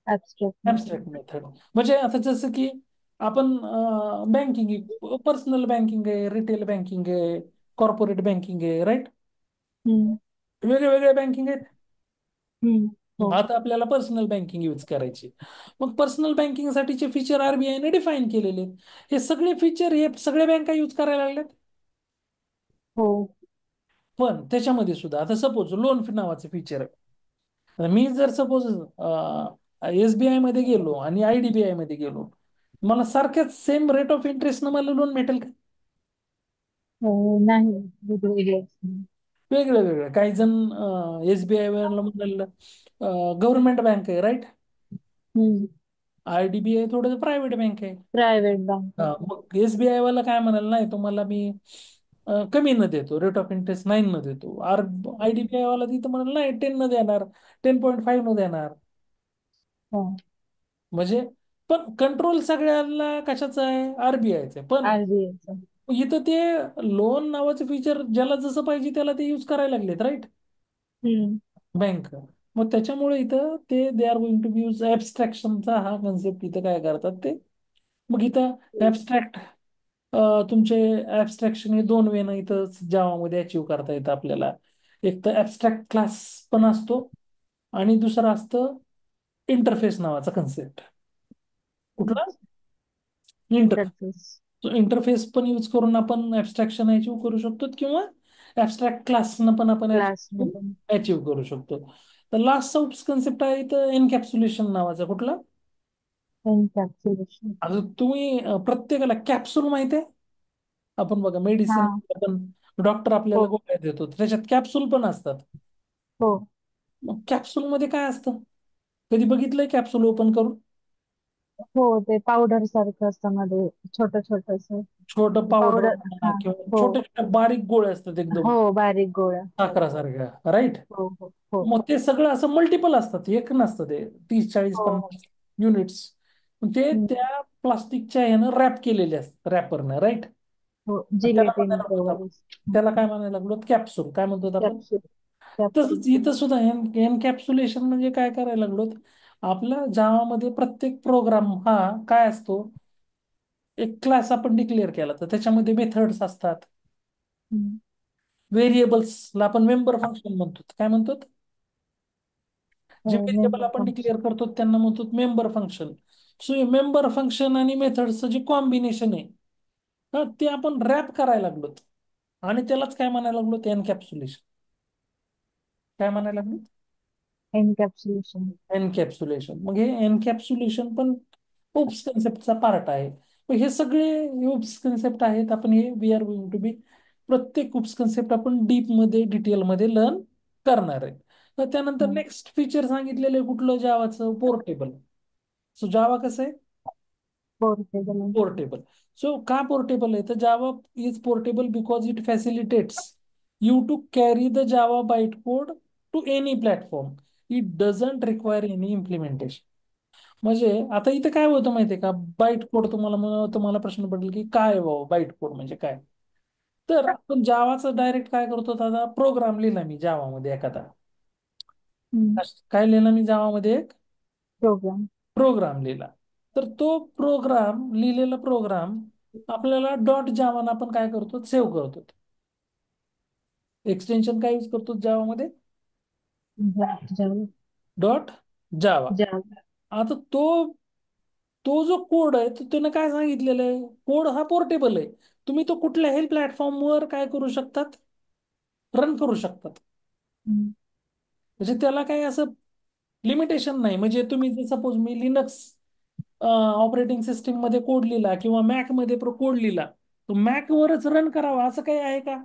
ऍब्स्ट्रॅक्ट. Abstract method. म्हणजे आता जसं की आपण बँकिंग, पर्सनल बँकिंग आहे, रिटेल बँकिंग आहे, कॉर्पोरेट बँकिंग आहे, राईट. हम्म. वेगळे वेगळे बँकिंग आहेत. हो. आता आपल्याला पर्सनल बँकिंग यूज करायची. मग पर्सनल बँकिंग साठीचे फीचर आरबीआयने डिफाईन केलेले आहेत. हे सगळे फीचर हे सगळ्या बँका यूज करायला लागल्यात. हो. पण त्याच्यामध्ये सुद्धा आता सपोज लोन नावाचं फीचर आहे. आता मी जर सपोज एसबीआय मध्ये गेलो आणि आयडीबीआय मध्ये गेलो, मला सारख्याच सेम रेट ऑफ इंटरेस्ट न मला लोन भेटेल का, नाही, वेगवेगळे असणार. वेगळं वेगळं. काही जण एसबीआय म्हणाल गव्हर्नमेंट बँक आहे, राईट. आयडीबीआय थोडं प्रायव्हेट बँक आहे. Private bank. मग एसबीआय वाला काय म्हणाल, नाही तुम्हाला मी कमी न देतो, रेट ऑफ इंटरेस्ट 9 न देतो. आयडीबीआय वाला तिथं म्हणाल नाही 10 न देणार, 10.5 न देणार. हो. म्हणजे पण कंट्रोल सगळ्याला कशाचा आहे, आरबीआयचं आहे. पण आरबीआयचा. इथं ते लोन नावाचं फीचर ज्याला जसं पाहिजे त्याला ते यूज करायला लागलेत, राईट, बँक. मग त्याच्यामुळे इथं ते they are going to use ऍबस्ट्रॅक्शनचा हा कन्सेप्ट इथं काय करतात ते. मग इथं ऍबस्ट्रॅक्ट, तुमचे ऍबस्ट्रॅक्शन हे दोन वेनं इथं जावामध्ये अचीव करता येतं आपल्याला. एक तर ऍबस्ट्रॅक्ट क्लास पण असतो, आणि दुसरं असतं इंटरफेस नावाचा कन्सेप्ट. कुठला, इंटरफेस. इंटरफेस. इंटरफेस पण यूज करून आपण ऍबस्ट्रॅक्शन अचीव करू शकतो, किंवा ऍबस्ट्रॅक्ट क्लासनं पण आपण क्लास मध्ये अचीव्ह करू शकतो. तर लास्टचा उप्स कन्सेप्ट आहे इथं एनकॅप्सुलेशन नावाचा. कुठला? एनकॅप्सुलेशन. आता तुम्ही प्रत्येकाला कॅप्सूल माहिती आहे? आपण बघा मेडिसिन, हा. आपण डॉक्टर आपल्याला हो. गोळ्या देतो त्याच्यात कॅप्सूल पण असतात. हो. मग कॅप्सूल मध्ये काय असतं? कधी बघितलंय कॅप्सूल ओपन करून? हो, ते पावडर सारखं असतं मध्ये, छोट छोटस. छोटं पावडर पावडर. म्हणा हा. किंवा हो. छोट्या छोट्या बारीक गोळ्या असतात एकदम हो, बारीक गोळ्या. साखरासारख्या, राईट? हो. हो. हो. मग ते सगळं असं मल्टिपल असतात, एक नसतं ते. 30 40 50 हो. युनिट्स ते हम्म. त्या प्लास्टिकच्या ह्यानं रॅप केलेले असतात, रॅपरनं, राईट? हो, त्याला म्हणायला जिलेटिन लागलो आपण, कव्हर. त्याला काय म्हणायला लागलो? कॅप्सूल. काय म्हणतो आपण? कॅप्सूल. कॅप्सूल. तसंच इथं सुद्धा एनकॅप्सुलेशन म्हणजे काय करायला लागलो? आपल्या जावामध्ये प्रत्येक प्रोग्राम हा काय असतो? एक क्लास आपण डिक्लेअर केला तर त्याच्यामध्ये मेथड्स असतात. व्हेरिएबल्सला आपण मेंबर फंक्शन म्हणतो. काय म्हणतो? जे व्हेरिएबल मेंबर आपण फंक्शन. डिक्लेअर करतो त्यांना म्हणतो मेंबर फंक्शन. सो हे मेंबर फंक्शन आणि मेथड्सचं जे कॉम्बिनेशन आहे, ते आपण रॅप करायला लागलो. आणि त्यालाच काय म्हणायला लागलो? एनकॅप्सुलेशन. काय म्हणायला लागलो? एनकॅप्सुलेशन. एनकॅप्सुलेशन. मग हे एनकॅप्सुलेशन पण ओप्स कन्सेप्टचा पार्ट आहे. मग हे सगळे ओप्स कन्सेप्ट आहेत. आपण हे वी आर गोइंग टू बी प्रत्येक ओप्स कन्सेप्ट आपण डीप मध्ये डिटेलमध्ये लर्न करणार आहे. तर त्यानंतर नेक्स्ट फीचर सांगितलेलं आहे कुठलं? जावाचं पोर्टेबल. सो जावा कसं आहे? पोर्टेबल. पोर्टेबल. सो का पोर्टेबल आहे? तर Java is portable because it facilitates you to carry the Java byte code to any platform. It doesn't require any implementation. म्हणजे आता इथं काय होतं माहितीये का? बाईट कोड, तुम्हाला प्रश्न पडेल की काय बाबा बाईट कोड म्हणजे काय? तर आपण जावाचं डायरेक्ट काय करतो? दादा प्रोग्राम लिहिला मी जावामध्ये एखादा. काय लिहिला मी जावामध्ये? एक प्रोग्राम. प्रोग्राम लिहिला. तर तो प्रोग्राम, लिहिलेला प्रोग्राम आपल्याला डॉट जावानं आपण काय करतो? सेव्ह करतो. एक्सटेन्शन काय यूज करतो जावामध्ये? जावा. Dot Java. जावा. आता तो तो जो कोड आहे तो त्यानं काय सांगितलेलं आहे? कोड हा पोर्टेबल आहे. तुम्ही तो कुठल्याही प्लॅटफॉर्मवर काय करू शकतात? रन करू शकतात. म्हणजे त्याला काही असं लिमिटेशन नाही. म्हणजे तुम्ही जर सपोज मी लिनक्स ऑपरेटिंग सिस्टीम मध्ये कोड लिहिला किंवा मॅक मध्ये कोड लिहिला, तो मॅक वरच रन करावा असं काही आहे का?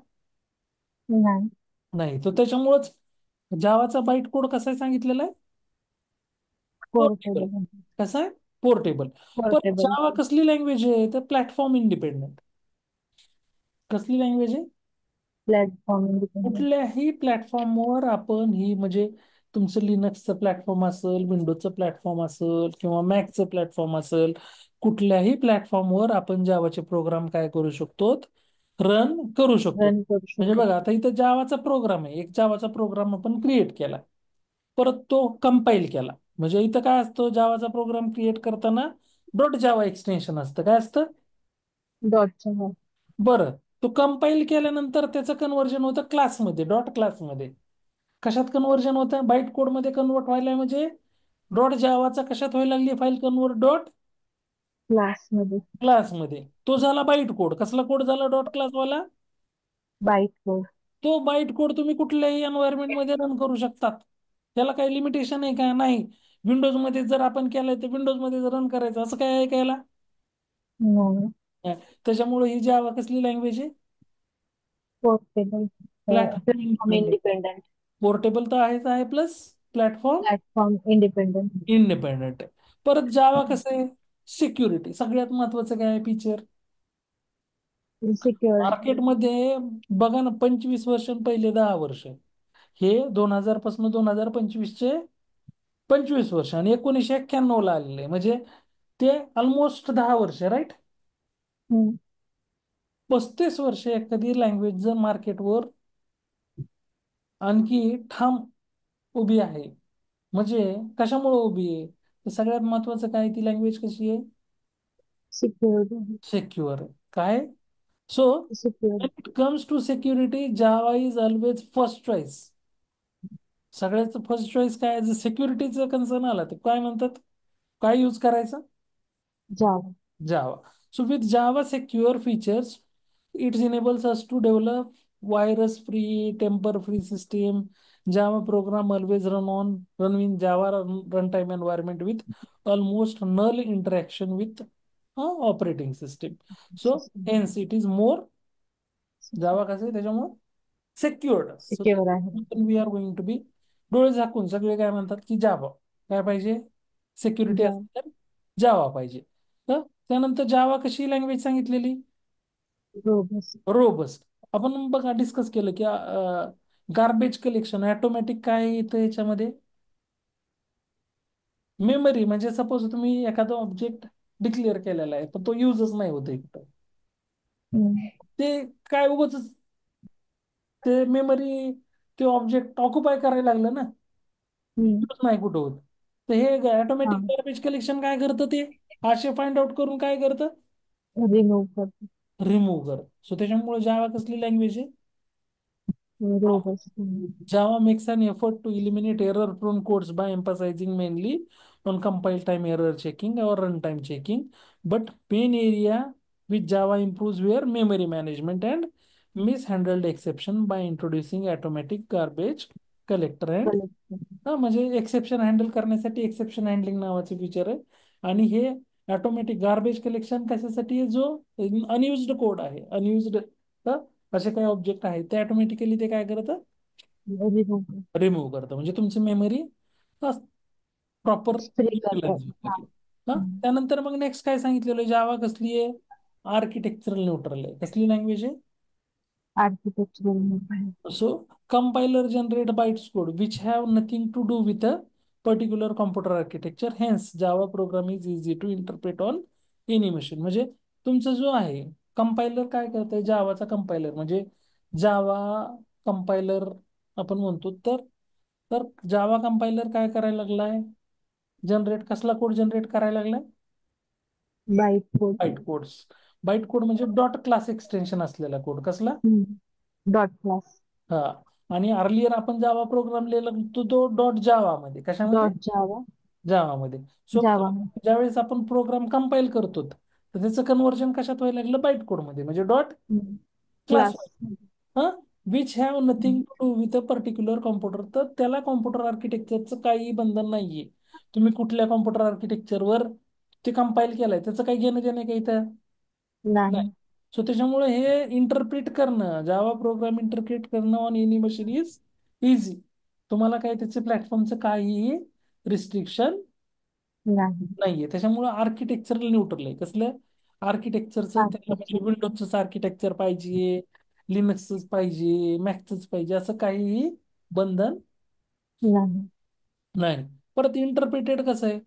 नाही. नाही. तर त्याच्यामुळेच जावाचा बाईट कोड कसा आहे सांगितलेला आहे? पोर्टेबल. पोर्टेबल. कसा आहे? पोर्टेबल. पण पोर्टेबल. जावा कसली लँग्वेज आहे? तर प्लॅटफॉर्म इंडिपेंडेंट. कसली लँग्वेज आहे? Platform independent. कुठल्याही प्लॅटफॉर्मवर आपण ही, म्हणजे तुमचं लिनक्सचं प्लॅटफॉर्म असेल, विंडोजचं प्लॅटफॉर्म असेल किंवा मॅकचं प्लॅटफॉर्म असेल, कुठल्याही प्लॅटफॉर्मवर आपण जावाचे प्रोग्राम काय करू शकतो? रन करू शकतो. रन करू म्हणजे शकतो. बघा आता इथं जावाचा प्रोग्राम आहे, एक जावाचा प्रोग्राम आपण क्रिएट केला, परत तो कंपाईल केला. म्हणजे इथं काय असतं? जावाचा प्रोग्राम क्रिएट करताना डॉट जावा एक्सटेन्शन असतं. काय असतं? डॉटचा. बरं. तो कंपाईल केल्यानंतर त्याचं कन्व्हर्जन होतं क्लासमध्ये, डॉट क्लासमध्ये. कशात कन्व्हर्जन होतं? बाईट कोडमध्ये कन्वर्ट व्हायला. म्हणजे डॉट जावाचा कशात व्हायला लागली फाईल कन्वर्ट? डॉट क्लास मध्ये. क्लासमध्ये. तो झाला बाईट कोड. कसला कोड झाला? डॉट क्लासवाला. Byte code. तो बाईट कोड तुम्ही कुठल्याही एन्व्हायरमेंट मध्ये रन करू शकतात. त्याला काही लिमिटेशन आहे का? नाही. विंडोज मध्ये जर आपण केलंय तर विंडोज मध्ये जर रन करायचं असं काय आहे का? नाही. नाही. त्याच्यामुळे ही जावा कसली लँग्वेज आहे? Portable. Platform platform independent. Independent. Portable तर आहेच आहे, plus platform platform independent. Independent आहे. परत जावा कसं आहे? सिक्युरिटी. सगळ्यात महत्वाचं काय आहे फीचर? सिक्युअर. मार्केटमध्ये बघा ना, 25 वर्ष पहिले, 10 वर्ष, हे 2000 पासून 2025चे 25 वर्ष, आणि 1991 ला आलेले, म्हणजे ते ऑलमोस्ट 10 वर्ष, राईट? 35 वर्ष एखादी लँग्वेज जर मार्केटवर आणखी ठाम उभी आहे, म्हणजे कशामुळे उभी आहे? तर सगळ्यात महत्वाचं काय? ती लँग्वेज कशी आहे? सिक्युअर. सेक्युअर आहे. काय? So secure. when it comes to security, Java is always first choice. सगळ्याच फर्स्ट चॉईस काय? जर सिक्युरिटीचं कन्सर्न आला तर काय म्हणतात? काय यूज करायचं? जावा. जावा. So with Java secure features, it enables us to develop. virus free, temper free system. Java program always run in Java runtime environment with almost null interaction with operating system. So hence it is more Java कसं आहे त्याच्यामुळे secured. So सिक्युअर आहे. we are going to be डोळे झाकून सगळे काय म्हणतात की जावा काय पाहिजे सिक्युरिटी जावा असेल तर जावा पाहिजे. तर त्यानंतर जावा कशी लँग्वेज सांगितलेली रोबस्ट. रोबस्ट. आपण बघा डिस्कस केलं की गार्बेज कलेक्शन ऑटोमॅटिक काय येतं याच्यामध्ये मेमरी म्हणजे सपोज तुम्ही एखादा ऑब्जेक्ट डिक्लेअर केलेला आहे पण तो युजच नाही होत इथं ते काय उगाच ते मेमरी ते ऑब्जेक्ट ऑक्युपाय करायला लागलं ना use नाही कुठं होत. तर हे हा ऑटोमॅटिक गार्बेज कलेक्शन काय करतं ते असे फाइंड आउट करून काय करतं रिमूव्ह करतो. रिमूव्ह कर. सो त्याच्यामुळे जावा कसली लँग्वेज आहे robust. Java makes an effort to eliminate error-prone codes by emphasizing mainly on compile time error checking or runtime checking. But main area which Java improves were memory management and mishandled exception by introducing automatic garbage collector and म्हणजे एक्सेप्शन हँडल करण्यासाठी एक्सेप्शन हँडलिंग नावाचे फीचर आहे. आणि हे ऑटोमॅटिक गार्बेज कलेक्शन कशासाठी आहे जो अनयुज्ड कोड आहे अनयुज्ड असे काही ऑब्जेक्ट आहेत ते ऑटोमॅटिकली ते काय करतं रिमूव्ह रिमूव्ह करतं म्हणजे तुमची मेमरी प्रॉपर फ्री करतो. युटिलाइज हा. होते. हा त्यानंतर मग नेक्स्ट काय सांगितलेलं जावा कसली आहे आर्किटेक्चरल न्यूट्रल आहे कसली लँग्वेज आहे architectural. So compiler generate bytes code which have nothing to do with a particular computer architecture. Hence Java program is easy to interpret on any machine. म्हणजे तुमचा जो आहे कंपायलर काय करतंय जावाचा कंपायलर म्हणजे जावा कंपायलर आपण म्हणतो तर तर जावा कंपायलर काय करायला लागलाय जनरेट कसला कोड जनरेट करायला लागलाय byte code. Byte codes. Byte code म्हणजे डॉट क्लास एक्सटेन्शन असलेला कोड कसला डॉट क्लास. हा. आणि अर्लियर आपण जावा प्रोग्राम लिहिला तो डॉट जावा मध्ये कशामध्ये डॉट जावा. जावा मध्ये. So Java. ज्यावेळेस आपण प्रोग्राम कंपाईल करतो तर त्याचं कन्व्हर्जन कशात व्हायला लागलं बाईट कोड मध्ये म्हणजे डॉट क्लास क्लास. हा which have nothing to do with a particular computer. तर त्याला कॉम्प्युटर आर्किटेक्चरचं काही बंधन नाहीये तुम्ही कुठल्या कॉम्प्युटर आर्किटेक्चरवर ते कंपाईल केलंय त्याचं काही घेणं देणं काही इथं नाही. नाही. सो त्याच्यामुळे हे इंटरप्रिट करणं जावा प्रोग्राम इंटरप्रिट करणं on any machine is easy. तुम्हाला काय त्याचे प्लॅटफॉर्मचं काहीही रिस्ट्रिक्शन नाही. नाहीये. त्याच्यामुळे आर्किटेक्चरल न्यूट्रल आहे कसलं आर्किटेक्चरचं त्याला आर्किटेक्चर म्हणजे विंडोजचं आर्किटेक्चर पाहिजे लिनक्सच पाहिजे मॅकचंच पाहिजे असं काहीही बंधन नाही. नाही. परत इंटरप्रिटेड कसं आहे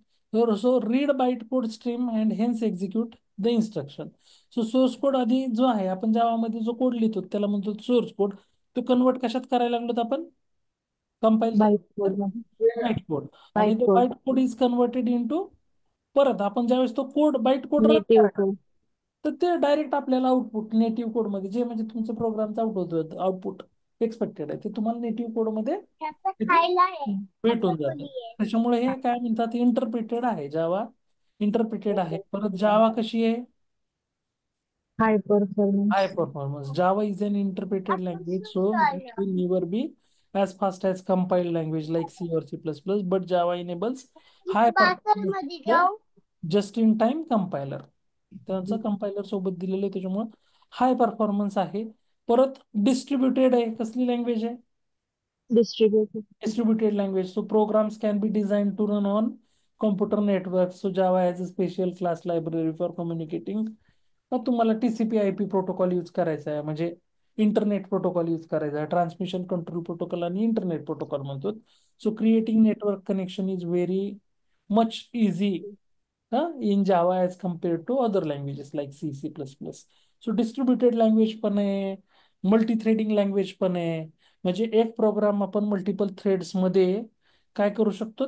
so read byte code stream and hence execute the instruction. So source code आधी जो आहे आपण जावामध्ये जो कोड लिहितो त्याला म्हणतो सोर्स कोड तो कन्वर्ट कशात करायला लागलो आपण कंपाईल बाईट झाल्यानंतर कोड मध्ये. Byte code. आणि बाईट तो code. Byte code is converted into परत आपण ज्यावेळेस तो code byte code run native करायचा कोड. तर ते डायरेक्ट आपल्याला आउटपुट नेटिव्ह कोड मध्ये जे म्हणजे तुमचं प्रोग्रामचं आउटपुट एक्सपेक्टेड आहे ते तुम्हाला नेटिव्ह कोड मध्ये तिथं भेटून जातं. त्याच्यामुळे हे काय म्हणतात इंटरप्रिटेड आहे जावा इंटरप्रिटेड आहे. परत जावा कशी आहे हाय high performance. performance. Java is an interpreted language, so it will never be as fast as compiled language like C or C++, but Java enables high performance just in time compiler. त्यांचं कंपायलर सोबत दिलेलं आहे त्याच्यामुळं हाय परफॉर्मन्स आहे. परत डिस्ट्रीब्युटेड आहे कसली लँग्वेज आहे distributed. distributed language. So programs can be designed to run on computer networks. So Java has a special class library for communicating. मग तुम्हाला TCP IP प्रोटोकॉल यूज करायचा आहे म्हणजे इंटरनेट प्रोटोकॉल यूज करायचा आहे ट्रान्समिशन कंट्रोल प्रोटोकॉल आणि इंटरनेट प्रोटोकॉल म्हणतो. So creating network connection is very much easy in Java as compared to other languages like C++. So distributed language पण आहे मल्टी थ्रेडिंग लँग्वेज पण आहे म्हणजे एक प्रोग्राम आपण मल्टिपल थ्रेड्स मध्ये काय करू शकतो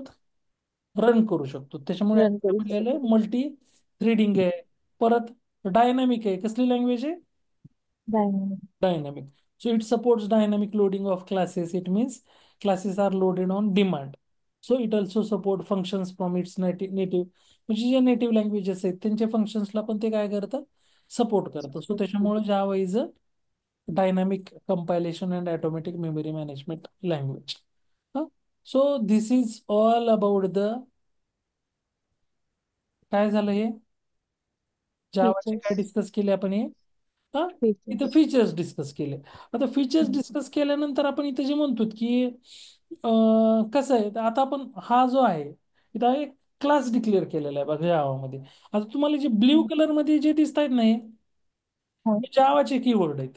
रन करू शकतो. त्याच्यामुळे रन करू म्हटलेलं शकतो. आहे मल्टी थ्रेडिंग आहे. परत डायनामिक आहे कसली लँग्वेज आहे dynamic. dynamic. So it supports dynamic loading of classes. It means classes are loaded on demand. So it also support functions from its native म्हणजे जे नेटिव्ह लँग्वेजेस आहेत त्यांच्या फंक्शन्सला पण ते काय करतं सपोर्ट करतं. सो त्याच्यामुळे Java is dynamic compilation and automatic memory management language. Huh? So this is all about the काय झालं हे जावाचे काय फीचर्स. डिस्कस केले आपण हे हा इथं फीचर्स. फीचर्स डिस्कस केले. आता फीचर्स डिस्कस केल्यानंतर आपण इथं जे म्हणतो की कसं आहे तर आता आपण हा जो आहे इथं एक क्लास डिक्लेअर केलेला आहे बघा जावामध्ये. आता तुम्हाला जे ब्ल्यू कलर मध्ये जे दिसत आहेत ना हे जावाचे कीवर्ड आहेत.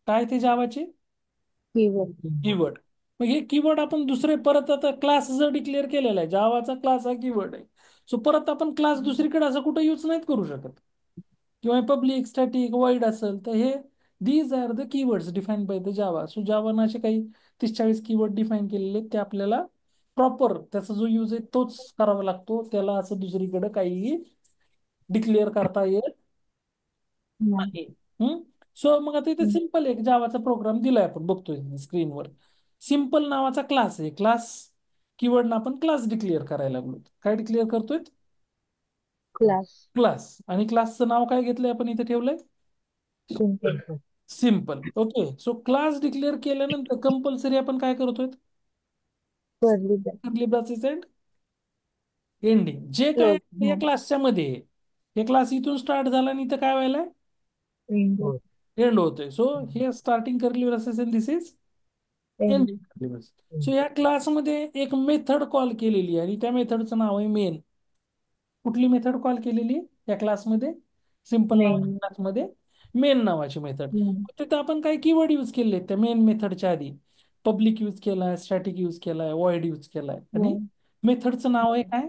काय ते जावाचे कीवर्ड. कीवर्ड. मग हे कीवर्ड आपण दुसरे परत आता क्लास जर डिक्लेअर केलेला आहे जावाचा क्लास हा कीवर्ड आहे. सो परत आपण क्लास दुसरीकडे असं कुठं यूज नाहीत करू शकत. किंवा पब्लिक स्टॅटिक वाईड असेल तर हे these are the keywords defined by the Java. So जावानं असे काही 30-40 कीवर्ड डिफाईन केलेले आहेत, ते आपल्याला प्रॉपर त्याचा जो यूज आहे तोच करावा लागतो. त्याला असं दुसरीकडे काहीही डिक्लेअर करता येत नाही. आहे. सो मग आता इथे सिम्पल एक जावाचा प्रोग्राम दिलाय आपण बघतोय स्क्रीनवर. सिम्पल नावाचा क्लास आहे. क्लास कीवर्डनं आपण क्लास डिक्लेअर करायला लागलो. काय डिक्लेअर करतोय क्लास. क्लास. आणि क्लासचं नाव काय घेतलंय आपण इथे ठेवलंय simple. Simple. Okay. So class declare केल्यानंतर कंपल्सरी आपण काय करतोय curly bracket. Curly brackets end ending जे काय क्लोज. या क्लासच्या मध्ये आहे. हे क्लास इथून स्टार्ट झाला आणि इथं काय व्हायलाय एंड. एंड होतोय. सो हे starting curly brackets end this is end. Ending curly brackets. So या क्लासमध्ये एक मेथड कॉल केलेली आहे आणि त्या मेथडचं नाव आहे मेन. कुठली मेथड कॉल केलेली या क्लासमध्ये सिंपल नावाच्या मेन. क्लासमध्ये मेन नावाची मेथड. तिथं आपण काही कीवर्ड यूज केले त्या मेन मेथडच्या आधी. पब्लिक यूज केलाय, स्टॅटिक यूज केलाय, वॉइड यूज केलाय आणि मेथडचं नाव आहे काय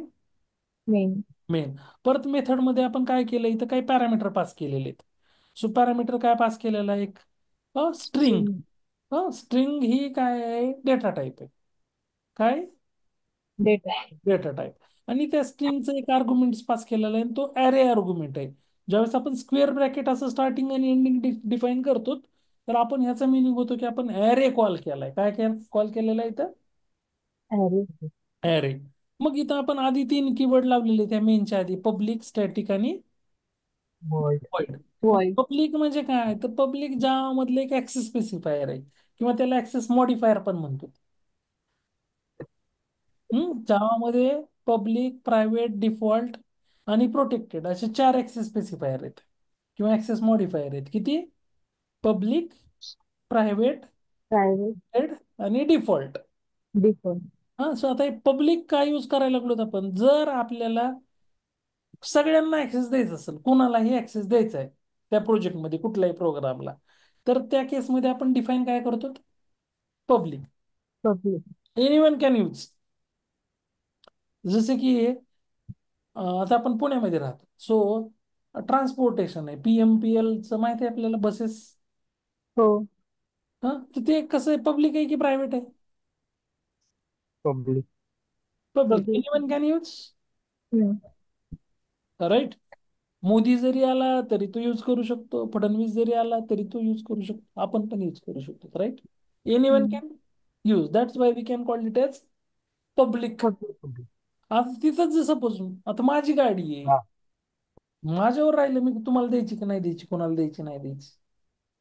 मेन. मेन. परत मेथड मध्ये आपण काय केलं इथं काही पॅरामीटर पास केलेले आहेत. सो पॅरामीटर काय पास केलेला आहे एक स्ट्रिंग. स्ट्रिंग ही काय आहे डेटा टाईप आहे. काय डेटा. Data type. आणि त्या स्ट्रिंगचं एक आर्ग्युमेंट पास केलेला आहे आणि तो ॲरे आर्ग्युमेंट आहे. ज्यावेळेस आपण स्क्वेअर ब्रॅकेट असं स्टार्टिंग आणि एंडिंग डिफाईन करतो तर आपण ह्याचा मिनिंग होतो की आपण ॲरे कॉल केलाय. काय कॉल केलेला आहे इथं ॲरे. ॲरे. मग इथं आपण आधी 3 कीवर्ड लावलेले त्या मेनच्या आधी पब्लिक स्टॅटिक आणि void. मग वॉइड. पब्लिक म्हणजे काय तर पब्लिक ज्या मधले एक ऍक्सेस स्पेसिफायर आहे किंवा त्याला ऍक्सेस मॉडिफायर पण म्हणतो. जावामध्ये पब्लिक प्रायव्हेट डिफॉल्ट आणि प्रोटेक्टेड असे 4 ऍक्सेस स्पेसिफायर आहेत किंवा ऍक्सेस मॉडिफायर आहेत. किती पब्लिक प्रायव्हेट प्रायव्हेट. आणि डिफॉल्ट. डिफॉल्ट. हा. सो आता पब्लिक काय यूज करायला लागलो आपण जर आपल्याला सगळ्यांना ऍक्सेस द्यायचा असेल कुणालाही ऍक्सेस द्यायचा आहे त्या प्रोजेक्टमध्ये कुठल्याही प्रोग्रामला तर त्या केसमध्ये आपण डिफाईन काय करतो public. Public. Anyone can use. जसे की आता आपण पुण्यामध्ये राहतो. सो ट्रान्सपोर्टेशन आहे PMPL माहिती आहे आपल्याला बसेस. हो. हा तर ते कसं आहे पब्लिक आहे की प्रायव्हेट आहे public. Public. Public. Anyone can use right. Modi जरी आला तरी तो यूज करू शकतो. फडणवीस जरी आला तरी तो यूज करू शकतो. आपण पण यूज करू शकतो right. Anyone can use. That's why we can call it as public. Public. आता तिथंच जसं सपोज आता माझी गाडी आहे माझ्यावर राहिलं मी तुम्हाला द्यायची की नाही द्यायची कोणाला द्यायची नाही द्यायची.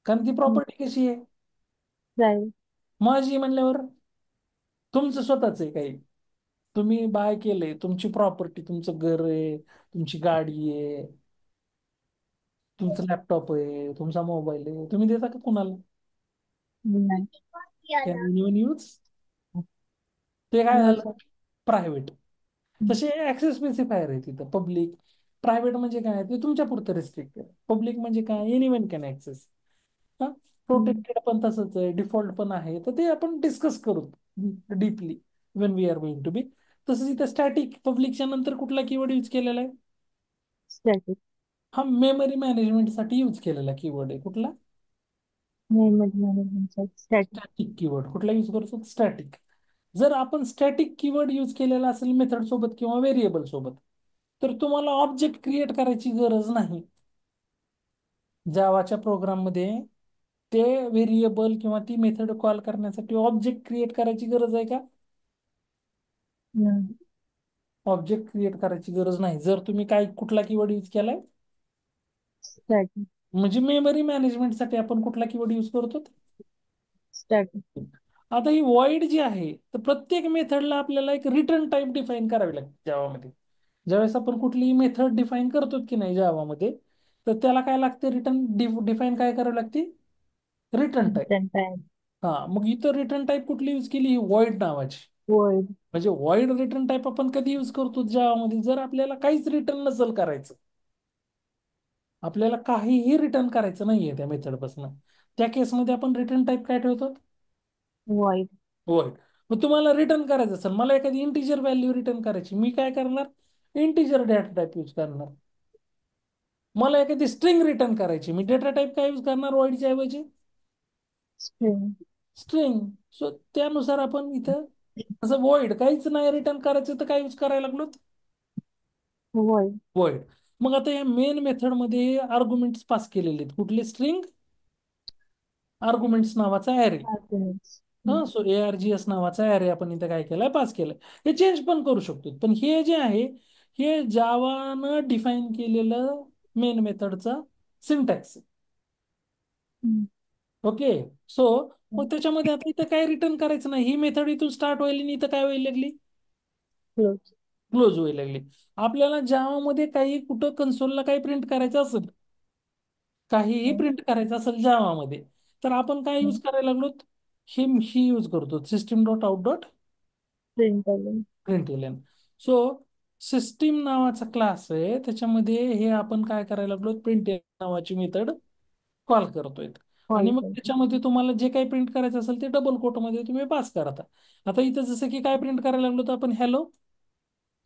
कारण ती प्रॉपर्टी कशी आहे प्रायव्हेट. माझी म्हणल्यावर तुमचं स्वतःच आहे काही तुम्ही बाय केलंय तुमची प्रॉपर्टी तुमचं घर आहे तुमची गाडी आहे तुमचं लॅपटॉप आहे तुमचा मोबाईल आहे तुम्ही देता का कोणाला नाही. Can anyone use. ते काय नो झालं सर. प्रायव्हेट. तसे ऍक्सेस स्पेसिफायर आहे तिथं पब्लिक. प्रायव्हेट म्हणजे काय ते तुमच्या पुरतं रिस्ट्रिक्टेड. पब्लिक म्हणजे काय एनिवन कॅन ऍक्सेस. हा. प्रोटेक्टेड पण तसंच आहे डिफॉल्ट पण आहे तर ते आपण डिस्कस करू deeply when we are going to be. तसंच इथं स्टॅटिक पब्लिकच्या नंतर कुठला कीवर्ड यूज केलेला आहे स्टॅटिक. हा मेमरी मॅनेजमेंटसाठी यूज केलेला कीवर्ड आहे. कुठला memory management. Static. Static keyword. कुठला यूज करतो स्टॅटिक. जर आपण स्टॅटिक कीवर्ड यूज केलेला असेल मेथड सोबत किंवा व्हेरिएबल सोबत तर तुम्हाला ऑब्जेक्ट क्रिएट करायची गरज नाही. जावाच्या प्रोग्राममध्ये ते व्हेरिएबल किंवा ती मेथड कॉल करण्यासाठी ऑब्जेक्ट क्रिएट करायची गरज आहे का ऑब्जेक्ट क्रिएट करायची गरज नाही. जर तुम्ही काय कुठला कीवर्ड यूज केलाय स्टॅटिक. म्हणजे मेमरी मॅनेजमेंटसाठी आपण कुठला कीवर्ड यूज करतो? स्टॅटिक. आता ही वॉइड जी आहे, तर प्रत्येक मेथडला आपल्याला एक रिटर्न टाईप डिफाईन करावी लागते जावामध्ये. ज्यावेळेस आपण कुठलीही मेथड डिफाईन करतो की नाही जावामध्ये, तर त्याला काय लागते? रिटर्न डिफाईन काय करावी लागते? Return type. Return type. हा, मग इथं रिटर्न टाईप कुठली यूज केली? वॉइड नावाची. वर्ड. म्हणजे वॉइड रिटर्न टाईप आपण कधी यूज करतो जावामध्ये? जर आपल्याला काहीच रिटर्न नसेल करायचं, आपल्याला काहीही रिटर्न करायचं नाहीये त्या मेथडपासून, त्या केसमध्ये आपण रिटर्न टाईप काय ठेवतो? वॉइड. वॉइड. मग तुम्हाला रिटर्न करायचं असेल, मला एखादी इंटिजर व्हॅल्यू रिटर्न करायची, मी काय करणार? इंटिजर डेटा टाईप यूज करणार. मला एखादी स्ट्रिंग रिटर्न करायची, मी डेटा टाईप काय यूज करणार वॉइडच्या ऐवजी? स्ट्रिंग. स्ट्रिंग. सो त्यानुसार आपण इथं असं वॉइड काहीच नाही रिटर्न करायचं तर काय यूज करायला लागलो? वॉइड. वॉइड. मग आता या मेन मेथडमध्ये आर्ग्युमेंट्स पास केलेले आहेत. कुठले? स्ट्रिंग आर्ग्युमेंट्स नावाचा ॲरे. आर्ग्युमेंट्स. हा, सो ARGS नावाचा ॲरे आपण इथं काय केलाय? पास केलाय. हे चेंज पण करू शकतो, पण हे जे आहे हे जावानं डिफाईन केलेलं मेन मेथडचा सिंटॅक्स. ओके. सो मग त्याच्यामध्ये आता इथं काय रिटर्न करायचं नाही, ही मेथड इथून स्टार्ट होईल आणि इथं काय व्हायला लागली? क्लोज. क्लोज व्हायला लागली. आपल्याला जावामध्ये काही कुठं कन्सोलला काही प्रिंट करायचं असेल, काहीही प्रिंट करायचं असेल जावामध्ये, तर आपण काय यूज करायला लागलो? ही यूज करतो, system dot out dot print. Print. So system नावाचा क्लास आहे, त्याच्यामध्ये हे आपण काय करायला लागलो? प्रिंट नावाची मेथड कॉल करतोय. आणि कॉल मग करतो. त्याच्यामध्ये तुम्हाला जे काही प्रिंट करायचं असेल ते डबल कोटमध्ये तुम्ही पास करता. आता इथं जसं की काय प्रिंट करायला लागलो तर आपण हॅलो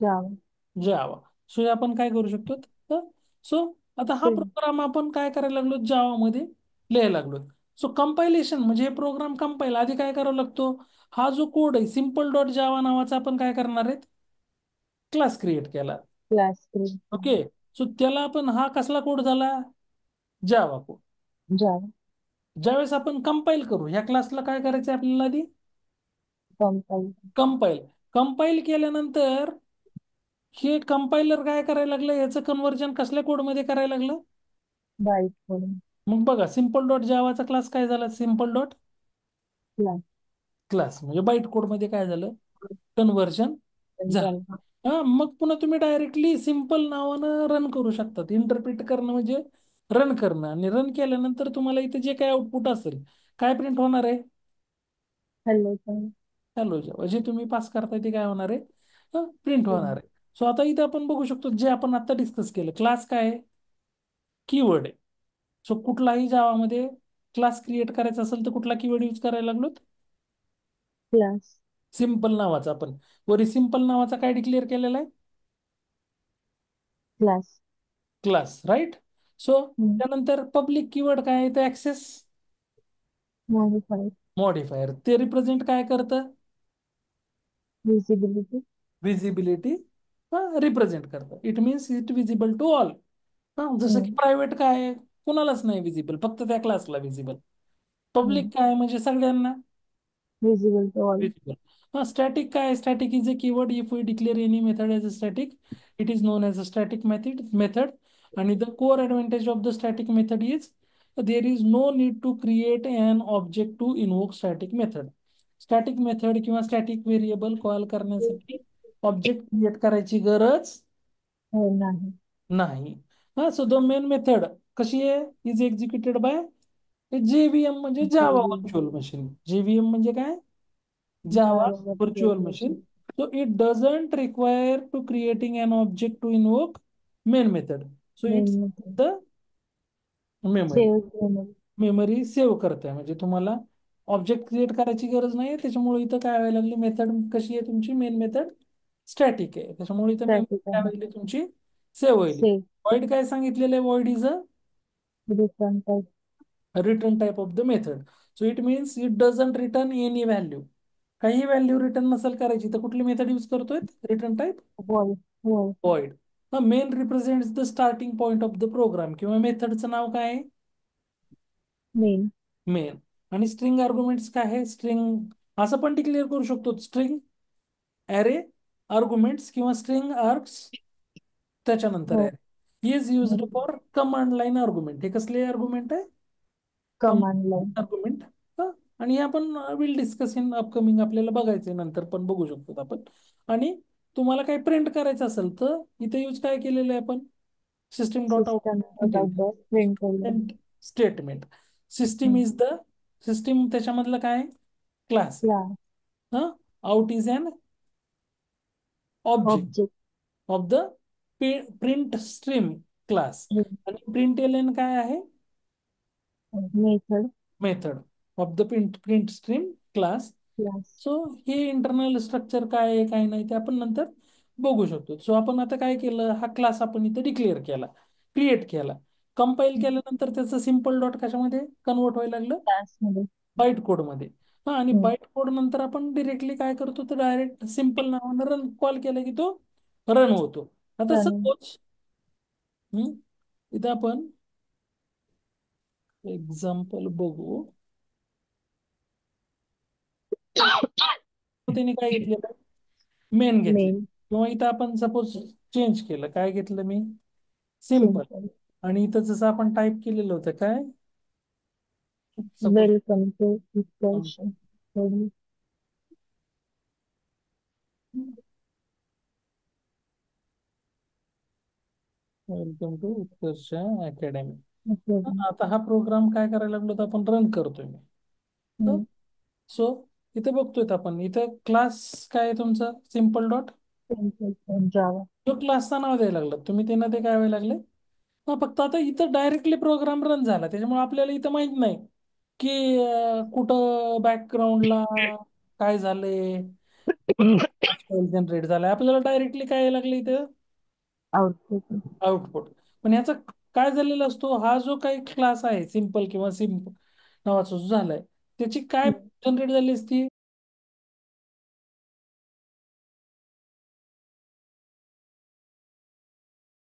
जावा. जावा. सो हे आपण काय करू शकतो? सो आता हा प्रिंट. प्रोग्राम आपण काय करायला लागलो? जावामध्ये लिहायला लागलो. सो कंपायलेशन म्हणजे हे प्रोग्राम कंपाईल आधी काय करावा लागतो? हा जो कोड आहे सिम्पल डॉट जावा नावाचा, आपण काय करणार आहेत? क्लास क्रिएट केला. क्लास. प्रिंट. ओके. सो त्याला आपण, हा कसला कोड झाला? Java code. जावा. ज्यावेळेस आपण कंपाईल करू, ह्या क्लासला काय करायचं आपल्याला आधी? कंपाईल. कंपाईल. कंपाईल केल्यानंतर हे कंपायलर काय करायला लागलं? याचं कन्वर्जन कसल्या कोडमध्ये करायला लागलं? बाईट करून. मग बघा, सिम्पल डॉट जावाचा क्लास काय झाला? Simple dot class. क्लास म्हणजे बाईट कोडमध्ये काय झालं? कन्वर्जन झालं. झाला. हा, मग पुन्हा तुम्ही डायरेक्टली सिम्पल नावानं रन करू शकतात. इंटरप्रिट करणं म्हणजे रन करणं, आणि रन केल्यानंतर तुम्हाला इथे जे काही आउटपुट असेल, काय प्रिंट होणार आहे? हॅलो. हॅलो जावा. जे तुम्ही पास करताय ते काय होणार आहे? प्रिंट होणार प्रिंट. आहे. सो आता इथे आपण बघू शकतो, जे आपण आता डिस्कस केलं, क्लास काय आहे? कीवर्ड आहे. सो कुठलाही जावामध्ये क्लास क्रिएट करायचा असेल तर कुठला कीवर्ड यूज करायला लागलो? क्लास. सिम्पल नावाचा. आपण वरी सिम्पल नावाचा काय डिक्लेअर केलेला आहे? क्लास. Class, right. सो त्यानंतर पब्लिक कीवर्ड काय आहे? तर ऍक्सेस मॉडिफाईड. मॉडिफायर. ते रिप्रेझेंट काय करतं? विजिबिलिटी. विजिबिलिटी रिप्रेझेंट करतं. It means it visible to all. जसं की प्रायव्हेट काय आहे? कुणालाच नाही विजिबल, फक्त त्या क्लासला विजिबल. पब्लिक काय आहे? म्हणजे सगळ्यांना visible to all. Visible. Static काय आहे? Static is a keyword if we declare any method as a static, it is known as a static method. आणि the core advantage of the static method is there is no need to create an object to invoke static method. Static method किंवा स्टॅटिक व्हेरिएबल कॉल करण्यासाठी ऑब्जेक्ट क्रिएट करायची गरज हो नाही. नाही. हा, सो द मेन मेथड कशी आहे? इज एक्झिक्युटेड बाय JVM म्हणजे जावा व्हर्च्युअल मशीन. JVM म्हणजे काय? Java Java virtual virtual machine. Machine. So it doesn't require to creating an object to invoke main method. So main it's method. the memory. Save memory. Memory save करते, म्हणजे तुम्हाला ऑब्जेक्ट क्रिएट करायची गरज नाही. त्याच्यामुळे इथं काय व्हायला लागली? मेथड कशी आहे तुमची? मेन मेथड स्टॅटिक आहे, त्याच्यामुळे इथं मेमरी स्टॅटिक काय आहे. व्हायली तुमची? सेव्ह होईल. सेव्ह. वॉइड काय सांगितलेलं आहे? Void is a return type. Return type of the method. So it means it doesn't return any value. काही व्हॅल्यू रिटर्न नसेल करायची तर कुठली मेथड यूज करतोय? Return type void. Void. void. Main represents the starting point of the program, किंवा मेथडचं नाव काय आहे? मेन. मेन. आणि स्ट्रिंग आर्ग्युमेंट्स काय आहे? स्ट्रिंग असं पण डिक्लेअर करू शकतो, स्ट्रिंग ॲरे आर्ग्युमेंट्स किंवा स्ट्रिंग आर्ग्स त्याच्यानंतर हो. Array. Is used for command line argument. हे कसले आर्ग्युमेंट आहे? Command line. Command argument. आणि हे आपण विल डिस्कस इन अपकमिंग, आपल्याला बघायचे नंतर पण बघू शकतो आपण. आणि तुम्हाला काही प्रिंट करायचं असेल तर इथे यूज काय केलेलं आहे आपण? System dot out system print dot print statement. System is the system, त्याच्यामधलं काय? क्लास आहे. क्लास हा. Out is an object object of the print stream class. आणि प्रिंट एल काय आहे? Method method of the print stream class. Class. So हे इंटरनल स्ट्रक्चर काय आहे काय नाही ते आपण नंतर बघू शकतो. सो आपण आता काय केलं, हा क्लास आपण इथे डिक्लेअर केला, क्रिएट केला. कंपाईल केल्यानंतर त्याचं सिम्पल डॉट कशामध्ये कन्वर्ट व्हायला लागलं? क्लास मध्ये. बाईट कोडमध्ये. हा. आणि बाईट कोड नंतर आपण डिरेक्टली काय करतो, तर डायरेक्ट सिम्पल नावानं रन कॉल केला की तो रन होतो. आता रनिंग. सपोज इथं आपण एक्झाम्पल बघू. त्याने काय घेतलेलं? मेन घेतले. मेन. किंवा इथं आपण सपोज चेंज केलं, काय घेतलं मी? सिम्पल. सिंपल. आणि इथं जसं आपण टाईप केलेलं होतं काय, suppose welcome to equation. Welcome to Utkarsh academy. आता हा प्रोग्राम काय करायला लागलो, तर आपण रन करतोय मी. सो इथं बघतोय आपण, इथं क्लास काय आहे तुमचा? Simple dot. Simple Java. जो क्लासचं नाव द्यायला लागलं तुम्ही, ते ना ते काय व्हायला लागले? हा. फक्त आता इथं डायरेक्टली प्रोग्राम रन झाला, त्याच्यामुळे आपल्याला इथं माहित नाही की कुठं बॅकग्राऊंडला काय झालंय, फाईल जनरेट झालाय. आपल्याला डायरेक्टली काय यायला लागलं इथं? आउटपुट. आउटपुट. पण ह्याचा काय झालेला असतो, हा जो काही क्लास आहे सिम्पल किंवा सिम्पल नावाचा जो झालाय, त्याची काय जनरेट झाली असती?